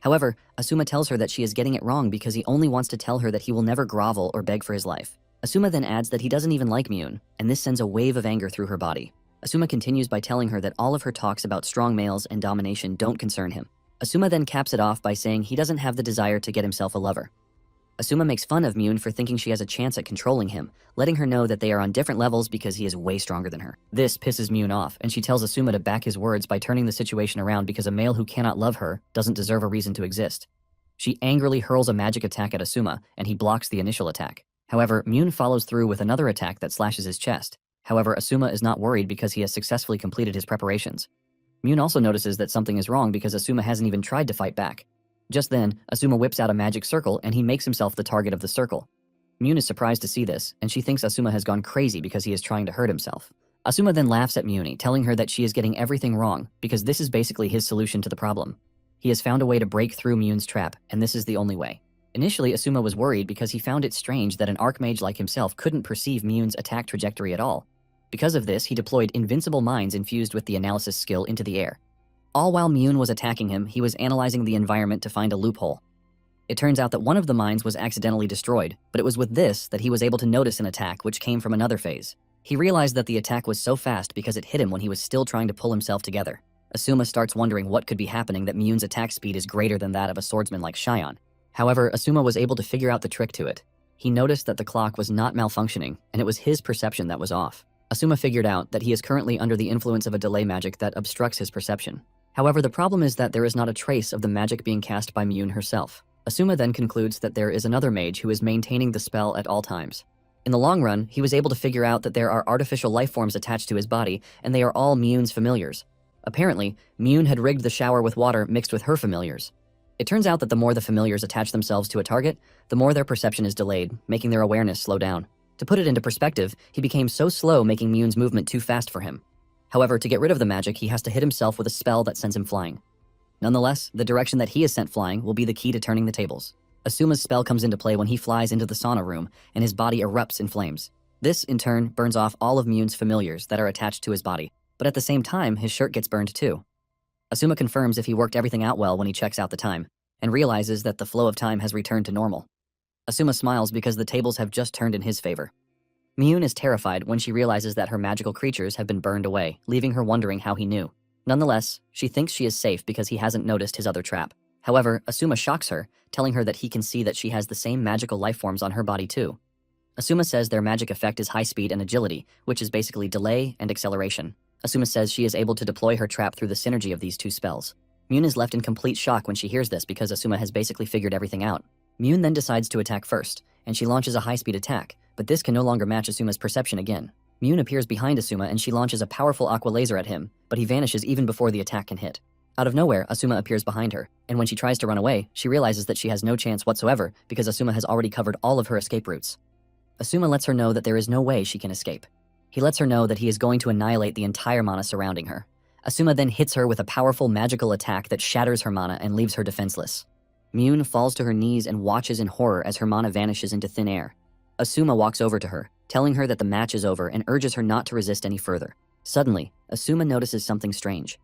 However, Asuma tells her that she is getting it wrong because he only wants to tell her that he will never grovel or beg for his life. Asuma then adds that he doesn't even like Mune, and this sends a wave of anger through her body. Asuma continues by telling her that all of her talks about strong males and domination don't concern him. Asuma then caps it off by saying he doesn't have the desire to get himself a lover. Asuma makes fun of Mune for thinking she has a chance at controlling him, letting her know that they are on different levels because he is way stronger than her. This pisses Mune off, and she tells Asuma to back his words by turning the situation around because a male who cannot love her doesn't deserve a reason to exist. She angrily hurls a magic attack at Asuma, and he blocks the initial attack. However, Mune follows through with another attack that slashes his chest. However, Asuma is not worried because he has successfully completed his preparations. Mune also notices that something is wrong because Asuma hasn't even tried to fight back. Just then, Asuma whips out a magic circle and he makes himself the target of the circle. Mune is surprised to see this, and she thinks Asuma has gone crazy because he is trying to hurt himself. Asuma then laughs at Mune, telling her that she is getting everything wrong because this is basically his solution to the problem. He has found a way to break through Mune's trap, and this is the only way. Initially, Asuma was worried because he found it strange that an Archmage like himself couldn't perceive Mune's attack trajectory at all. Because of this, he deployed invincible minds infused with the analysis skill into the air. All while Mune was attacking him, he was analyzing the environment to find a loophole. It turns out that one of the mines was accidentally destroyed, but it was with this that he was able to notice an attack which came from another phase. He realized that the attack was so fast because it hit him when he was still trying to pull himself together. Asuma starts wondering what could be happening that Mune's attack speed is greater than that of a swordsman like Shion. However, Asuma was able to figure out the trick to it. He noticed that the clock was not malfunctioning, and it was his perception that was off. Asuma figured out that he is currently under the influence of a delay magic that obstructs his perception. However, the problem is that there is not a trace of the magic being cast by Mune herself. Asuma then concludes that there is another mage who is maintaining the spell at all times. In the long run, he was able to figure out that there are artificial life forms attached to his body, and they are all Mune's familiars. Apparently, Mune had rigged the shower with water mixed with her familiars. It turns out that the more the familiars attach themselves to a target, the more their perception is delayed, making their awareness slow down. To put it into perspective, he became so slow making Mune's movement too fast for him. However, to get rid of the magic, he has to hit himself with a spell that sends him flying. Nonetheless, the direction that he is sent flying will be the key to turning the tables. Asuma's spell comes into play when he flies into the sauna room, and his body erupts in flames. This, in turn, burns off all of Mune's familiars that are attached to his body, but at the same time, his shirt gets burned too. Asuma confirms if he worked everything out well when he checks out the time, and realizes that the flow of time has returned to normal. Asuma smiles because the tables have just turned in his favor. Mune is terrified when she realizes that her magical creatures have been burned away, leaving her wondering how he knew. Nonetheless, she thinks she is safe because he hasn't noticed his other trap. However, Asuma shocks her, telling her that he can see that she has the same magical life forms on her body too. Asuma says their magic effect is high speed and agility, which is basically delay and acceleration. Asuma says she is able to deploy her trap through the synergy of these two spells. Mune is left in complete shock when she hears this because Asuma has basically figured everything out. Mune then decides to attack first, and she launches a high-speed attack, but this can no longer match Asuma's perception again. Mune appears behind Asuma and she launches a powerful aqua laser at him, but he vanishes even before the attack can hit. Out of nowhere, Asuma appears behind her, and when she tries to run away, she realizes that she has no chance whatsoever because Asuma has already covered all of her escape routes. Asuma lets her know that there is no way she can escape. He lets her know that he is going to annihilate the entire mana surrounding her. Asuma then hits her with a powerful magical attack that shatters her mana and leaves her defenseless. Mune falls to her knees and watches in horror as her mana vanishes into thin air. Asuma walks over to her, telling her that the match is over and urges her not to resist any further. Suddenly, Asuma notices something strange.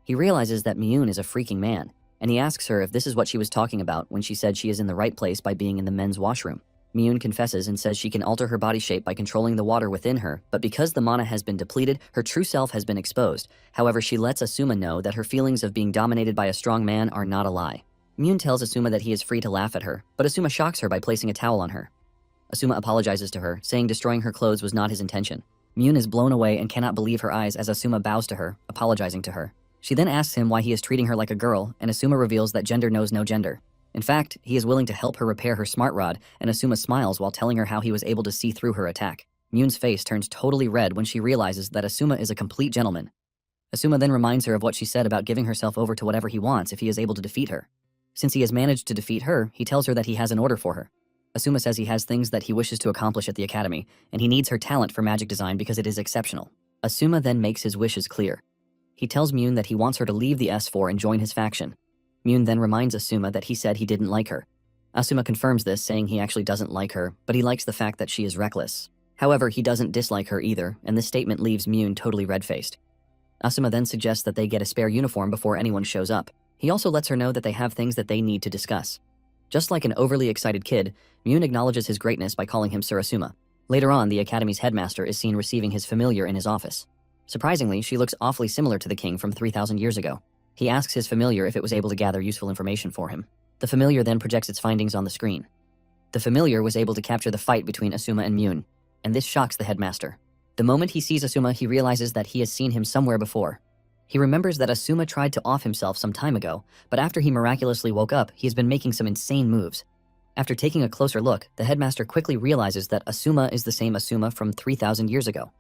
He realizes that Miyun is a freaking man, and he asks her if this is what she was talking about when she said she is in the right place by being in the men's washroom. Miyun confesses and says she can alter her body shape by controlling the water within her, but because the mana has been depleted, her true self has been exposed. However, she lets Asuma know that her feelings of being dominated by a strong man are not a lie. Miyun tells Asuma that he is free to laugh at her, but Asuma shocks her by placing a towel on her. Asuma apologizes to her, saying destroying her clothes was not his intention. Miyun is blown away and cannot believe her eyes as Asuma bows to her, apologizing to her. She then asks him why he is treating her like a girl, and Asuma reveals that gender knows no gender. In fact, he is willing to help her repair her smart rod, and Asuma smiles while telling her how he was able to see through her attack. Miyun's face turns totally red when she realizes that Asuma is a complete gentleman. Asuma then reminds her of what she said about giving herself over to whatever he wants if he is able to defeat her. Since he has managed to defeat her, he tells her that he has an order for her. Asuma says he has things that he wishes to accomplish at the academy, and he needs her talent for magic design because it is exceptional. Asuma then makes his wishes clear. He tells Miyun that he wants her to leave the S4 and join his faction. Miyun then reminds Asuma that he said he didn't like her. Asuma confirms this, saying he actually doesn't like her, but he likes the fact that she is reckless. However, he doesn't dislike her either, and this statement leaves Miyun totally red-faced. Asuma then suggests that they get a spare uniform before anyone shows up. He also lets her know that they have things that they need to discuss. Just like an overly excited kid, Miyun acknowledges his greatness by calling him Sir Asuma. Later on, the Academy's headmaster is seen receiving his familiar in his office. Surprisingly, she looks awfully similar to the king from 3,000 years ago. He asks his familiar if it was able to gather useful information for him. The familiar then projects its findings on the screen. The familiar was able to capture the fight between Asuma and Miyun, and this shocks the headmaster. The moment he sees Asuma, he realizes that he has seen him somewhere before. He remembers that Asuma tried to off himself some time ago, but after he miraculously woke up, he has been making some insane moves. After taking a closer look, the headmaster quickly realizes that Asuma is the same Asuma from 3,000 years ago.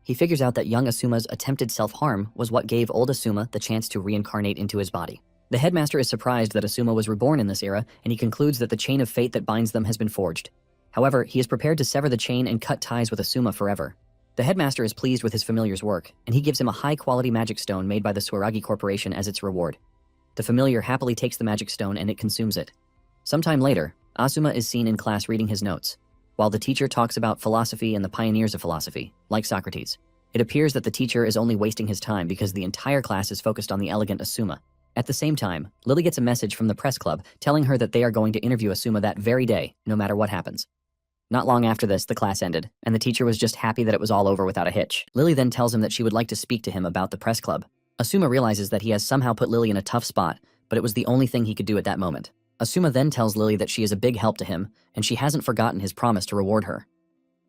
He figures out that young Asuma's attempted self-harm was what gave old Asuma the chance to reincarnate into his body. The headmaster is surprised that Asuma was reborn in this era, and he concludes that the chain of fate that binds them has been forged. However, he is prepared to sever the chain and cut ties with Asuma forever. The headmaster is pleased with his familiar's work, and he gives him a high-quality magic stone made by the Swaragi Corporation as its reward. The familiar happily takes the magic stone and it consumes it. Sometime later, Asuma is seen in class reading his notes, while the teacher talks about philosophy and the pioneers of philosophy, like Socrates. It appears that the teacher is only wasting his time because the entire class is focused on the elegant Asuma. At the same time, Lily gets a message from the press club telling her that they are going to interview Asuma that very day, no matter what happens. Not long after this, the class ended, and the teacher was just happy that it was all over without a hitch. Lily then tells him that she would like to speak to him about the press club. Asuma realizes that he has somehow put Lily in a tough spot, but it was the only thing he could do at that moment. Asuma then tells Lily that she is a big help to him, and she hasn't forgotten his promise to reward her.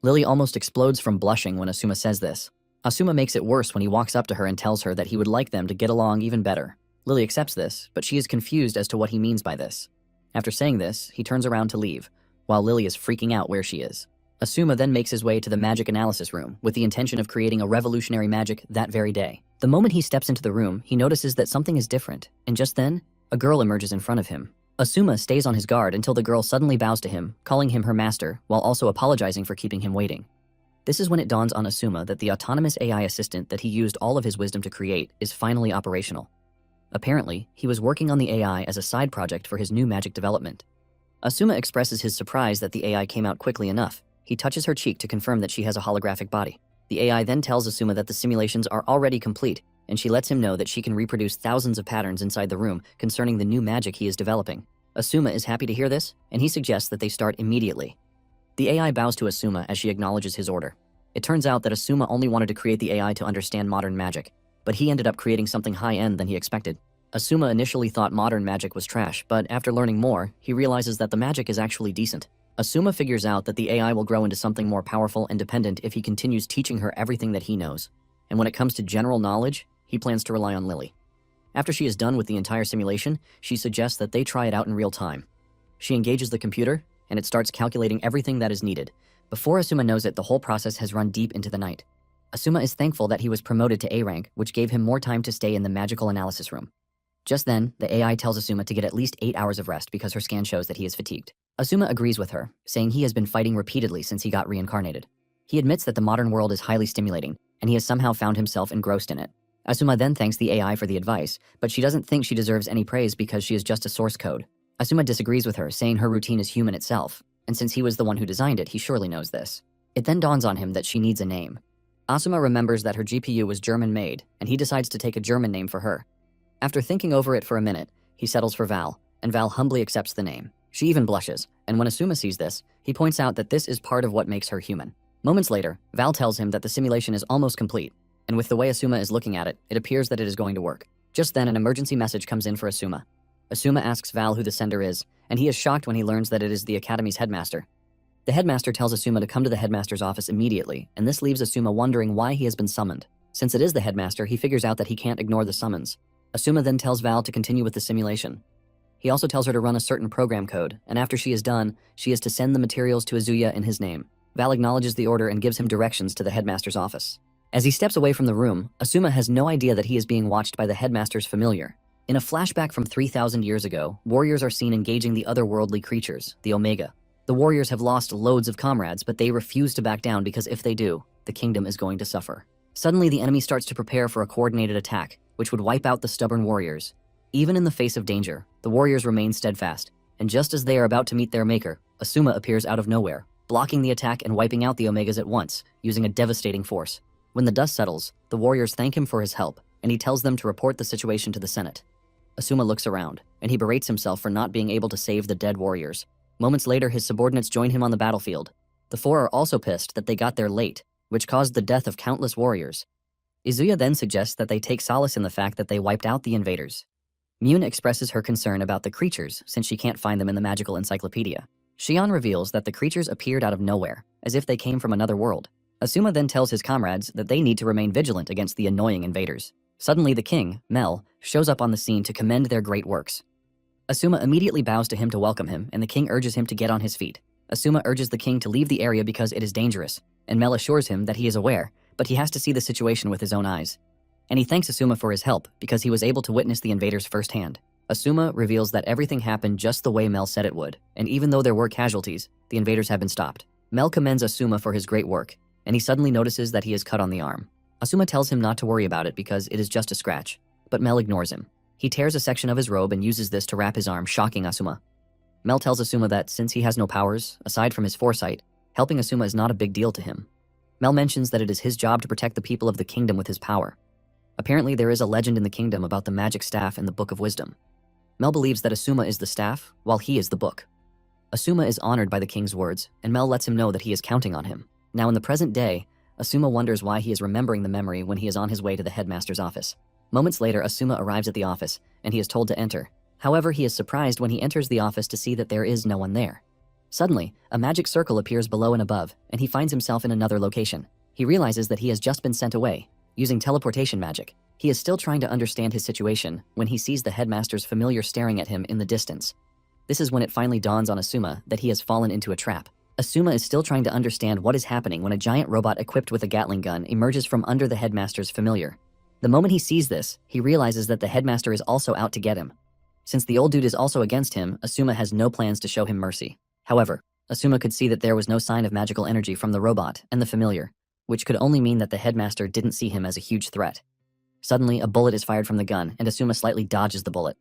Lily almost explodes from blushing when Asuma says this. Asuma makes it worse when he walks up to her and tells her that he would like them to get along even better. Lily accepts this, but she is confused as to what he means by this. After saying this, he turns around to leave, while Lily is freaking out where she is. Asuma then makes his way to the magic analysis room with the intention of creating a revolutionary magic that very day. The moment he steps into the room, he notices that something is different, and just then, a girl emerges in front of him. Asuma stays on his guard until the girl suddenly bows to him, calling him her master, while also apologizing for keeping him waiting. This is when it dawns on Asuma that the autonomous AI assistant that he used all of his wisdom to create is finally operational. Apparently, he was working on the AI as a side project for his new magic development. Asuma expresses his surprise that the AI came out quickly enough. He touches her cheek to confirm that she has a holographic body. The AI then tells Asuma that the simulations are already complete, and she lets him know that she can reproduce thousands of patterns inside the room concerning the new magic he is developing. Asuma is happy to hear this, and he suggests that they start immediately. The AI bows to Asuma as she acknowledges his order. It turns out that Asuma only wanted to create the AI to understand modern magic, but he ended up creating something high-end than he expected. Asuma initially thought modern magic was trash, but after learning more, he realizes that the magic is actually decent. Asuma figures out that the AI will grow into something more powerful and dependent if he continues teaching her everything that he knows. And when it comes to general knowledge, he plans to rely on Lily. After she is done with the entire simulation, she suggests that they try it out in real time. She engages the computer, and it starts calculating everything that is needed. Before Asuma knows it, the whole process has run deep into the night. Asuma is thankful that he was promoted to A rank, which gave him more time to stay in the magical analysis room. Just then, the AI tells Asuma to get at least 8 hours of rest because her scan shows that he is fatigued. Asuma agrees with her, saying he has been fighting repeatedly since he got reincarnated. He admits that the modern world is highly stimulating, and he has somehow found himself engrossed in it. Asuma then thanks the AI for the advice, but she doesn't think she deserves any praise because she is just a source code. Asuma disagrees with her, saying her routine is human itself, and since he was the one who designed it, he surely knows this. It then dawns on him that she needs a name. Asuma remembers that her GPU was German-made, and he decides to take a German name for her. After thinking over it for a minute, he settles for Val, and Val humbly accepts the name. She even blushes, and when Asuma sees this, he points out that this is part of what makes her human. Moments later, Val tells him that the simulation is almost complete, and with the way Asuma is looking at it, it appears that it is going to work. Just then, an emergency message comes in for Asuma. Asuma asks Val who the sender is, and he is shocked when he learns that it is the Academy's headmaster. The headmaster tells Asuma to come to the headmaster's office immediately, and this leaves Asuma wondering why he has been summoned. Since it is the headmaster, he figures out that he can't ignore the summons. Asuma then tells Val to continue with the simulation. He also tells her to run a certain program code, and after she is done, she is to send the materials to Azuya in his name. Val acknowledges the order and gives him directions to the headmaster's office. As he steps away from the room, Asuma has no idea that he is being watched by the headmaster's familiar. In a flashback from 3,000 years ago, warriors are seen engaging the otherworldly creatures, the Omega. The warriors have lost loads of comrades, but they refuse to back down because if they do, the kingdom is going to suffer. Suddenly, the enemy starts to prepare for a coordinated attack, which would wipe out the stubborn warriors. Even in the face of danger, the warriors remain steadfast, and just as they are about to meet their maker, Asuma appears out of nowhere, blocking the attack and wiping out the Omegas at once, using a devastating force. When the dust settles, the warriors thank him for his help, and he tells them to report the situation to the Senate. Asuma looks around, and he berates himself for not being able to save the dead warriors. Moments later, his subordinates join him on the battlefield. The four are also pissed that they got there late, which caused the death of countless warriors. Izuya then suggests that they take solace in the fact that they wiped out the invaders. Mune expresses her concern about the creatures since she can't find them in the magical encyclopedia. Shion reveals that the creatures appeared out of nowhere, as if they came from another world. Asuma then tells his comrades that they need to remain vigilant against the annoying invaders. Suddenly the king, Mel, shows up on the scene to commend their great works. Asuma immediately bows to him to welcome him, and the king urges him to get on his feet. Asuma urges the king to leave the area because it is dangerous, and Mel assures him that he is aware, but he has to see the situation with his own eyes. And he thanks Asuma for his help because he was able to witness the invaders firsthand. Asuma reveals that everything happened just the way Mel said it would, and even though there were casualties, the invaders have been stopped. Mel commends Asuma for his great work, and he suddenly notices that he is cut on the arm. Asuma tells him not to worry about it because it is just a scratch, but Mel ignores him. He tears a section of his robe and uses this to wrap his arm, shocking Asuma. Mel tells Asuma that since he has no powers, aside from his foresight, helping Asuma is not a big deal to him. Mel mentions that it is his job to protect the people of the kingdom with his power. Apparently there is a legend in the kingdom about the magic staff and the Book of Wisdom. Mel believes that Asuma is the staff, while he is the book. Asuma is honored by the king's words, and Mel lets him know that he is counting on him. Now in the present day, Asuma wonders why he is remembering the memory when he is on his way to the headmaster's office. Moments later, Asuma arrives at the office, and he is told to enter. However, he is surprised when he enters the office to see that there is no one there. Suddenly, a magic circle appears below and above, and he finds himself in another location. He realizes that he has just been sent away, using teleportation magic. He is still trying to understand his situation when he sees the headmaster's familiar staring at him in the distance. This is when it finally dawns on Asuma that he has fallen into a trap. Asuma is still trying to understand what is happening when a giant robot equipped with a Gatling gun emerges from under the headmaster's familiar. The moment he sees this, he realizes that the headmaster is also out to get him. Since the old dude is also against him, Asuma has no plans to show him mercy. However, Asuma could see that there was no sign of magical energy from the robot and the familiar, which could only mean that the headmaster didn't see him as a huge threat. Suddenly, a bullet is fired from the gun, and Asuma slightly dodges the bullet.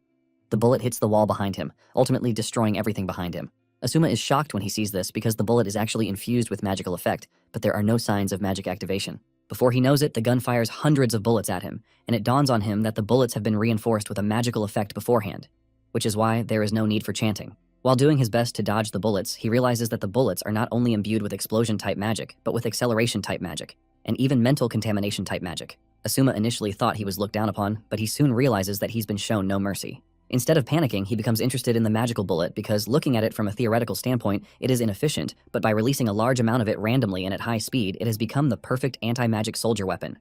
The bullet hits the wall behind him, ultimately destroying everything behind him. Asuma is shocked when he sees this because the bullet is actually infused with magical effect, but there are no signs of magic activation. Before he knows it, the gun fires hundreds of bullets at him, and it dawns on him that the bullets have been reinforced with a magical effect beforehand, which is why there is no need for chanting. While doing his best to dodge the bullets, he realizes that the bullets are not only imbued with explosion-type magic, but with acceleration-type magic, and even mental contamination-type magic. Asuma initially thought he was looked down upon, but he soon realizes that he's been shown no mercy. Instead of panicking, he becomes interested in the magical bullet because, looking at it from a theoretical standpoint, it is inefficient, but by releasing a large amount of it randomly and at high speed, it has become the perfect anti-magic soldier weapon.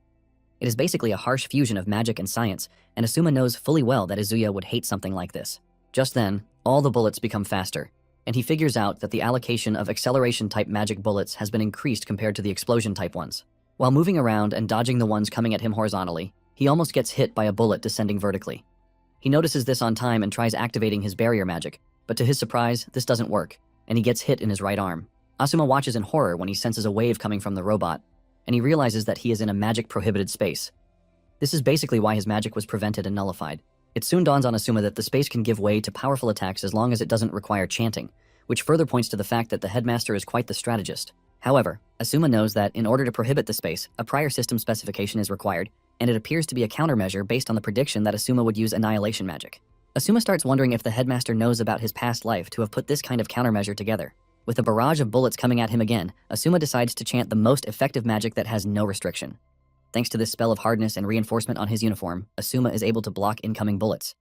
It is basically a harsh fusion of magic and science, and Asuma knows fully well that Izuya would hate something like this. Just then, all the bullets become faster, and he figures out that the allocation of acceleration-type magic bullets has been increased compared to the explosion-type ones. While moving around and dodging the ones coming at him horizontally, he almost gets hit by a bullet descending vertically. He notices this on time and tries activating his barrier magic, but to his surprise, this doesn't work, and he gets hit in his right arm. Asuma watches in horror when he senses a wave coming from the robot, and he realizes that he is in a magic-prohibited space. This is basically why his magic was prevented and nullified. It soon dawns on Asuma that the space can give way to powerful attacks as long as it doesn't require chanting, which further points to the fact that the headmaster is quite the strategist. However, Asuma knows that in order to prohibit the space, a prior system specification is required, and it appears to be a countermeasure based on the prediction that Asuma would use annihilation magic. Asuma starts wondering if the headmaster knows about his past life to have put this kind of countermeasure together. With a barrage of bullets coming at him again, Asuma decides to chant the most effective magic that has no restriction. Thanks to this spell of hardness and reinforcement on his uniform, Asuma is able to block incoming bullets.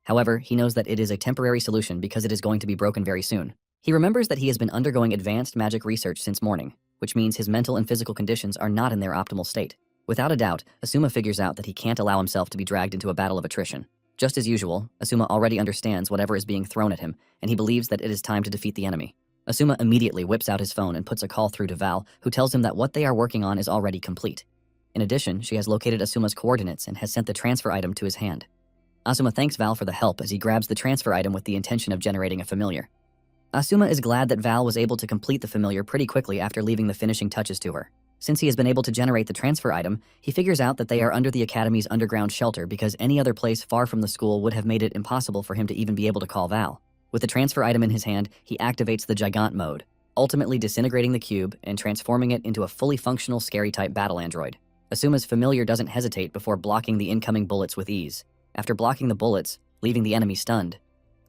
However, he knows that it is a temporary solution because it is going to be broken very soon. He remembers that he has been undergoing advanced magic research since morning, which means his mental and physical conditions are not in their optimal state. Without a doubt, Asuma figures out that he can't allow himself to be dragged into a battle of attrition. Just as usual, Asuma already understands whatever is being thrown at him, and he believes that it is time to defeat the enemy. Asuma immediately whips out his phone and puts a call through to Val, who tells him that what they are working on is already complete. In addition, she has located Asuma's coordinates and has sent the transfer item to his hand. Asuma thanks Val for the help as he grabs the transfer item with the intention of generating a familiar. Asuma is glad that Val was able to complete the familiar pretty quickly after leaving the finishing touches to her. Since he has been able to generate the transfer item, he figures out that they are under the Academy's underground shelter because any other place far from the school would have made it impossible for him to even be able to call Val. With the transfer item in his hand, he activates the Gigant mode, ultimately disintegrating the cube and transforming it into a fully functional scary-type battle android. Asuma's familiar doesn't hesitate before blocking the incoming bullets with ease. After blocking the bullets, leaving the enemy stunned,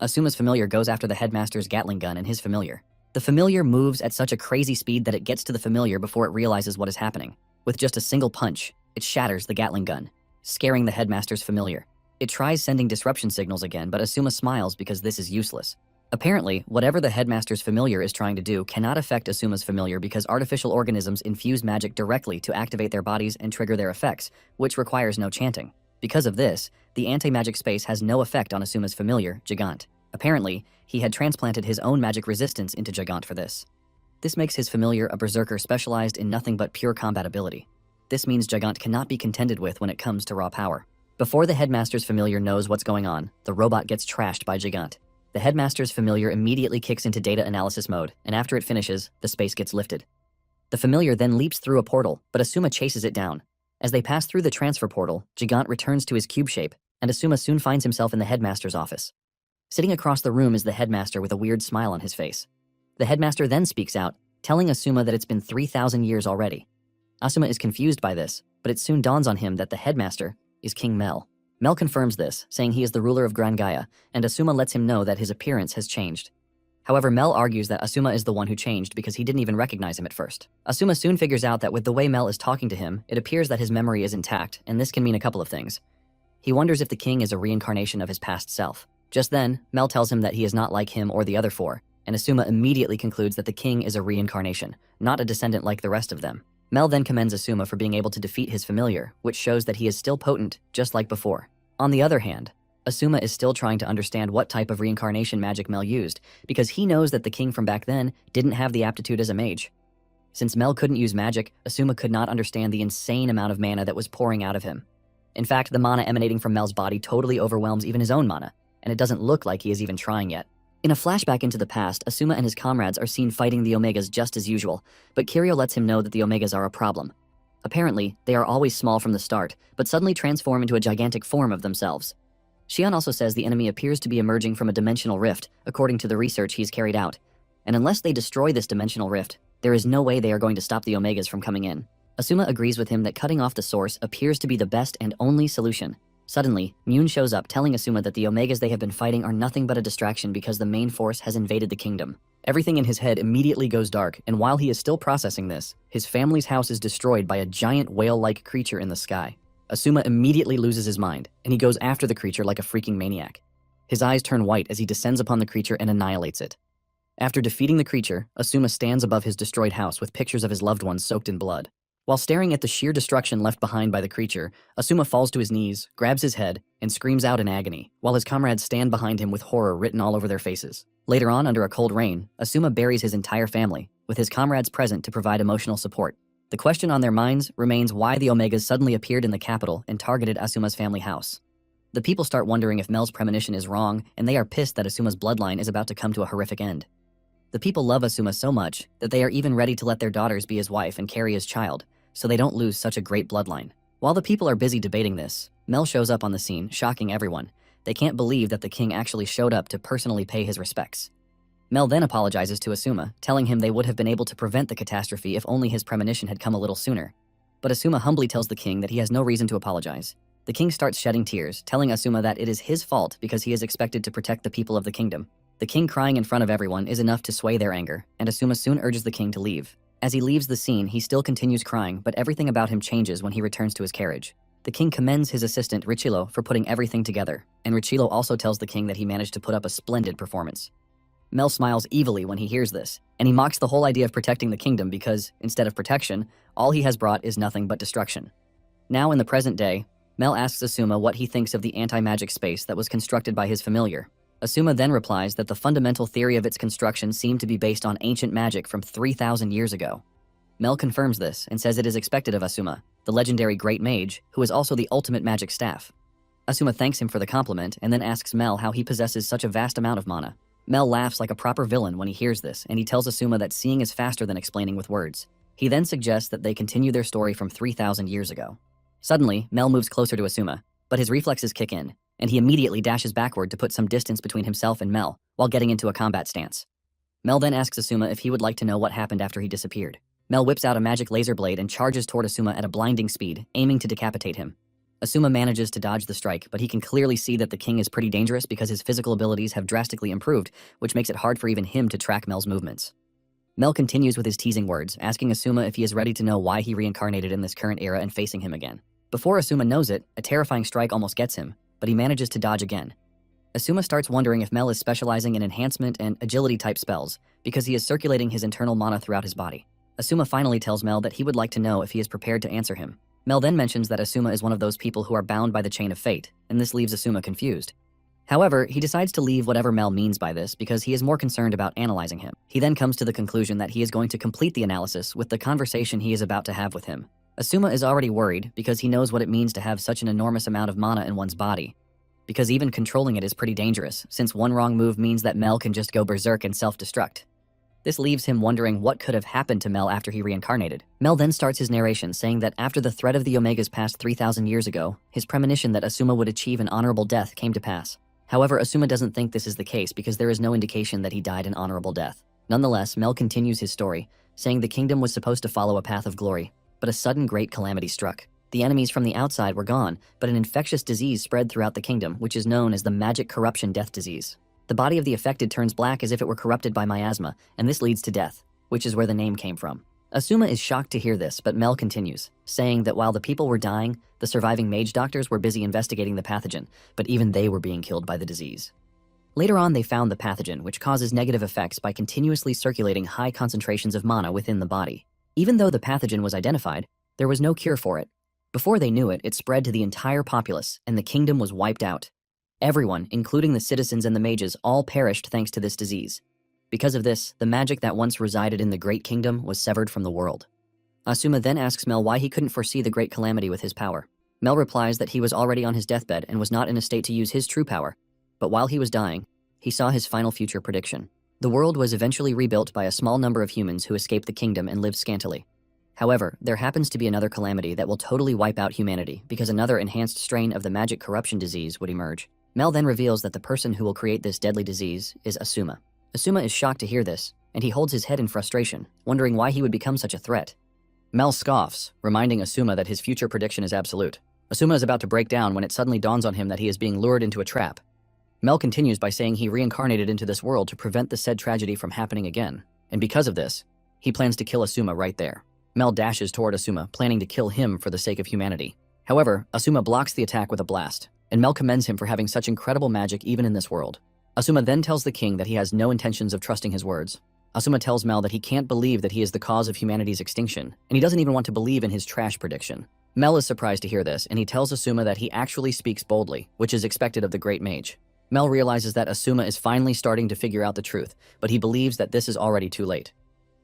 Asuma's familiar goes after the headmaster's Gatling gun and his familiar. The familiar moves at such a crazy speed that it gets to the familiar before it realizes what is happening. With just a single punch, it shatters the Gatling gun, scaring the headmaster's familiar. It tries sending disruption signals again, but Asuma smiles because this is useless. Apparently, whatever the headmaster's familiar is trying to do cannot affect Asuma's familiar because artificial organisms infuse magic directly to activate their bodies and trigger their effects, which requires no chanting. Because of this, the anti-magic space has no effect on Asuma's familiar, Gigant. Apparently, he had transplanted his own magic resistance into Gigant for this. This makes his familiar a berserker specialized in nothing but pure combat ability. This means Gigant cannot be contended with when it comes to raw power. Before the headmaster's familiar knows what's going on, the robot gets trashed by Gigant. The headmaster's familiar immediately kicks into data analysis mode, and after it finishes, the space gets lifted. The familiar then leaps through a portal, but Asuma chases it down. As they pass through the transfer portal, Gigant returns to his cube shape, and Asuma soon finds himself in the headmaster's office. Sitting across the room is the headmaster with a weird smile on his face. The headmaster then speaks out, telling Asuma that it's been 3,000 years already. Asuma is confused by this, but it soon dawns on him that the headmaster is King Mel. Mel confirms this, saying he is the ruler of Gran Gaia, and Asuma lets him know that his appearance has changed. However, Mel argues that Asuma is the one who changed because he didn't even recognize him at first. Asuma soon figures out that with the way Mel is talking to him, it appears that his memory is intact, and this can mean a couple of things. He wonders if the king is a reincarnation of his past self. Just then, Mel tells him that he is not like him or the other four, and Asuma immediately concludes that the king is a reincarnation, not a descendant like the rest of them. Mel then commends Asuma for being able to defeat his familiar, which shows that he is still potent, just like before. On the other hand, Asuma is still trying to understand what type of reincarnation magic Mel used, because he knows that the king from back then didn't have the aptitude as a mage. Since Mel couldn't use magic, Asuma could not understand the insane amount of mana that was pouring out of him. In fact, the mana emanating from Mel's body totally overwhelms even his own mana, and it doesn't look like he is even trying yet. In a flashback into the past, Asuma and his comrades are seen fighting the Omegas just as usual, but Kiryu lets him know that the Omegas are a problem. Apparently, they are always small from the start, but suddenly transform into a gigantic form of themselves. Shion also says the enemy appears to be emerging from a dimensional rift, according to the research he's carried out. And unless they destroy this dimensional rift, there is no way they are going to stop the Omegas from coming in. Asuma agrees with him that cutting off the source appears to be the best and only solution. Suddenly, Myun shows up telling Asuma that the Omegas they have been fighting are nothing but a distraction because the main force has invaded the kingdom. Everything in his head immediately goes dark, and while he is still processing this, his family's house is destroyed by a giant whale-like creature in the sky. Asuma immediately loses his mind, and he goes after the creature like a freaking maniac. His eyes turn white as he descends upon the creature and annihilates it. After defeating the creature, Asuma stands above his destroyed house with pictures of his loved ones soaked in blood. While staring at the sheer destruction left behind by the creature, Asuma falls to his knees, grabs his head, and screams out in agony, while his comrades stand behind him with horror written all over their faces. Later on, under a cold rain, Asuma buries his entire family, with his comrades present to provide emotional support. The question on their minds remains why the Omegas suddenly appeared in the capital and targeted Asuma's family house. The people start wondering if Mel's premonition is wrong, and they are pissed that Asuma's bloodline is about to come to a horrific end. The people love Asuma so much that they are even ready to let their daughters be his wife and carry his child, so they don't lose such a great bloodline. While the people are busy debating this, Mel shows up on the scene, shocking everyone. They can't believe that the king actually showed up to personally pay his respects. Mel then apologizes to Asuma, telling him they would have been able to prevent the catastrophe if only his premonition had come a little sooner. But Asuma humbly tells the king that he has no reason to apologize. The king starts shedding tears, telling Asuma that it is his fault because he is expected to protect the people of the kingdom. The king crying in front of everyone is enough to sway their anger, and Asuma soon urges the king to leave. As he leaves the scene, he still continues crying, but everything about him changes when he returns to his carriage. The king commends his assistant Richilo for putting everything together, and Richilo also tells the king that he managed to put up a splendid performance. Mel smiles evilly when he hears this, and he mocks the whole idea of protecting the kingdom because, instead of protection, all he has brought is nothing but destruction. Now in the present day, Mel asks Asuma what he thinks of the anti-magic space that was constructed by his familiar. Asuma then replies that the fundamental theory of its construction seemed to be based on ancient magic from 3,000 years ago. Mel confirms this and says it is expected of Asuma, the legendary Great Mage, who is also the ultimate magic staff. Asuma thanks him for the compliment and then asks Mel how he possesses such a vast amount of mana. Mel laughs like a proper villain when he hears this, and he tells Asuma that seeing is faster than explaining with words. He then suggests that they continue their story from 3,000 years ago. Suddenly, Mel moves closer to Asuma, but his reflexes kick in, and he immediately dashes backward to put some distance between himself and Mel, while getting into a combat stance. Mel then asks Asuma if he would like to know what happened after he disappeared. Mel whips out a magic laser blade and charges toward Asuma at a blinding speed, aiming to decapitate him. Asuma manages to dodge the strike, but he can clearly see that the king is pretty dangerous because his physical abilities have drastically improved, which makes it hard for even him to track Mel's movements. Mel continues with his teasing words, asking Asuma if he is ready to know why he reincarnated in this current era and facing him again. Before Asuma knows it, a terrifying strike almost gets him, but he manages to dodge again. Asuma starts wondering if Mel is specializing in enhancement and agility type spells, because he is circulating his internal mana throughout his body. Asuma finally tells Mel that he would like to know if he is prepared to answer him. Mel then mentions that Asuma is one of those people who are bound by the chain of fate, and this leaves Asuma confused. However, he decides to leave whatever Mel means by this because he is more concerned about analyzing him. He then comes to the conclusion that he is going to complete the analysis with the conversation he is about to have with him. Asuma is already worried because he knows what it means to have such an enormous amount of mana in one's body, because even controlling it is pretty dangerous, since one wrong move means that Mel can just go berserk and self-destruct. This leaves him wondering what could have happened to Mel after he reincarnated. Mel then starts his narration saying that after the threat of the Omegas passed 3,000 years ago, his premonition that Asuma would achieve an honorable death came to pass. However, Asuma doesn't think this is the case because there is no indication that he died an honorable death. Nonetheless, Mel continues his story, saying the kingdom was supposed to follow a path of glory, but a sudden great calamity struck. The enemies from the outside were gone, but an infectious disease spread throughout the kingdom, which is known as the magic corruption death disease. The body of the affected turns black as if it were corrupted by miasma, and this leads to death, which is where the name came from. Asuma is shocked to hear this, but Mel continues, saying that while the people were dying, the surviving mage doctors were busy investigating the pathogen, but even they were being killed by the disease. Later on, they found the pathogen, which causes negative effects by continuously circulating high concentrations of mana within the body. Even though the pathogen was identified, there was no cure for it. Before they knew it, it spread to the entire populace, and the kingdom was wiped out. Everyone, including the citizens and the mages, all perished thanks to this disease. Because of this, the magic that once resided in the Great Kingdom was severed from the world. Asuma then asks Mel why he couldn't foresee the great calamity with his power. Mel replies that he was already on his deathbed and was not in a state to use his true power, but while he was dying, he saw his final future prediction. The world was eventually rebuilt by a small number of humans who escaped the kingdom and lived scantily. However, there happens to be another calamity that will totally wipe out humanity because another enhanced strain of the magic corruption disease would emerge. Mel then reveals that the person who will create this deadly disease is Asuma. Asuma is shocked to hear this, and he holds his head in frustration, wondering why he would become such a threat. Mel scoffs, reminding Asuma that his future prediction is absolute. Asuma is about to break down when it suddenly dawns on him that he is being lured into a trap. Mel continues by saying he reincarnated into this world to prevent the said tragedy from happening again, and because of this, he plans to kill Asuma right there. Mel dashes toward Asuma, planning to kill him for the sake of humanity. However, Asuma blocks the attack with a blast, and Mel commends him for having such incredible magic even in this world. Asuma then tells the king that he has no intentions of trusting his words. Asuma tells Mel that he can't believe that he is the cause of humanity's extinction, and he doesn't even want to believe in his trash prediction. Mel is surprised to hear this, and he tells Asuma that he actually speaks boldly, which is expected of the Great Mage. Mel realizes that Asuma is finally starting to figure out the truth, but he believes that this is already too late.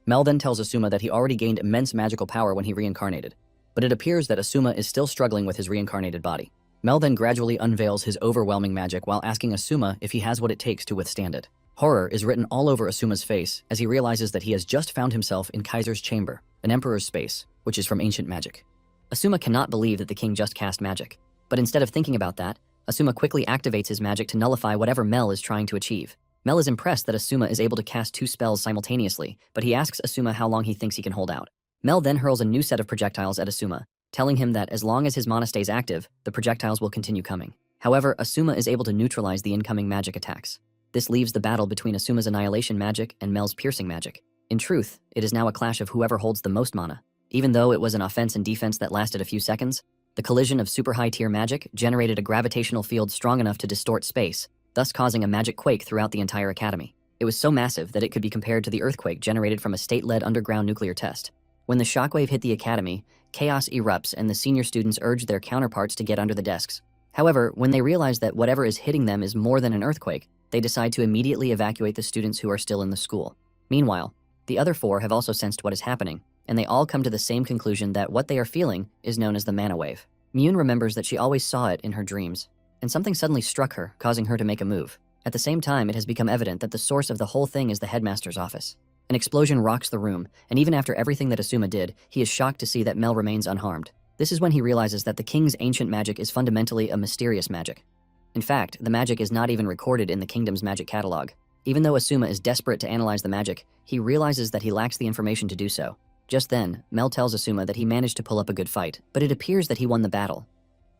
Mel then tells Asuma that he already gained immense magical power when he reincarnated, but it appears that Asuma is still struggling with his reincarnated body. Mel then gradually unveils his overwhelming magic while asking Asuma if he has what it takes to withstand it. Horror is written all over Asuma's face as he realizes that he has just found himself in Kaiser's chamber, an emperor's space, which is from ancient magic. Asuma cannot believe that the king just cast magic, but instead of thinking about that, Asuma quickly activates his magic to nullify whatever Mel is trying to achieve. Mel is impressed that Asuma is able to cast 2 spells simultaneously, but he asks Asuma how long he thinks he can hold out. Mel then hurls a new set of projectiles at Asuma, telling him that as long as his mana stays active, the projectiles will continue coming. However, Asuma is able to neutralize the incoming magic attacks. This leaves the battle between Asuma's annihilation magic and Mel's piercing magic. In truth, it is now a clash of whoever holds the most mana. Even though it was an offense and defense that lasted a few seconds, the collision of super high-tier magic generated a gravitational field strong enough to distort space, thus causing a magic quake throughout the entire academy. It was so massive that it could be compared to the earthquake generated from a state-led underground nuclear test. When the shockwave hit the academy, chaos erupts and the senior students urge their counterparts to get under the desks. However, when they realize that whatever is hitting them is more than an earthquake, they decide to immediately evacuate the students who are still in the school. Meanwhile, the other 4 have also sensed what is happening, and they all come to the same conclusion that what they are feeling is known as the mana wave. Miyun remembers that she always saw it in her dreams, and something suddenly struck her, causing her to make a move. At the same time, it has become evident that the source of the whole thing is the headmaster's office. An explosion rocks the room, and even after everything that Asuma did, he is shocked to see that Mel remains unharmed. This is when he realizes that the king's ancient magic is fundamentally a mysterious magic. In fact, the magic is not even recorded in the kingdom's magic catalog. Even though Asuma is desperate to analyze the magic, he realizes that he lacks the information to do so. Just then, Mel tells Asuma that he managed to pull up a good fight, but it appears that he won the battle.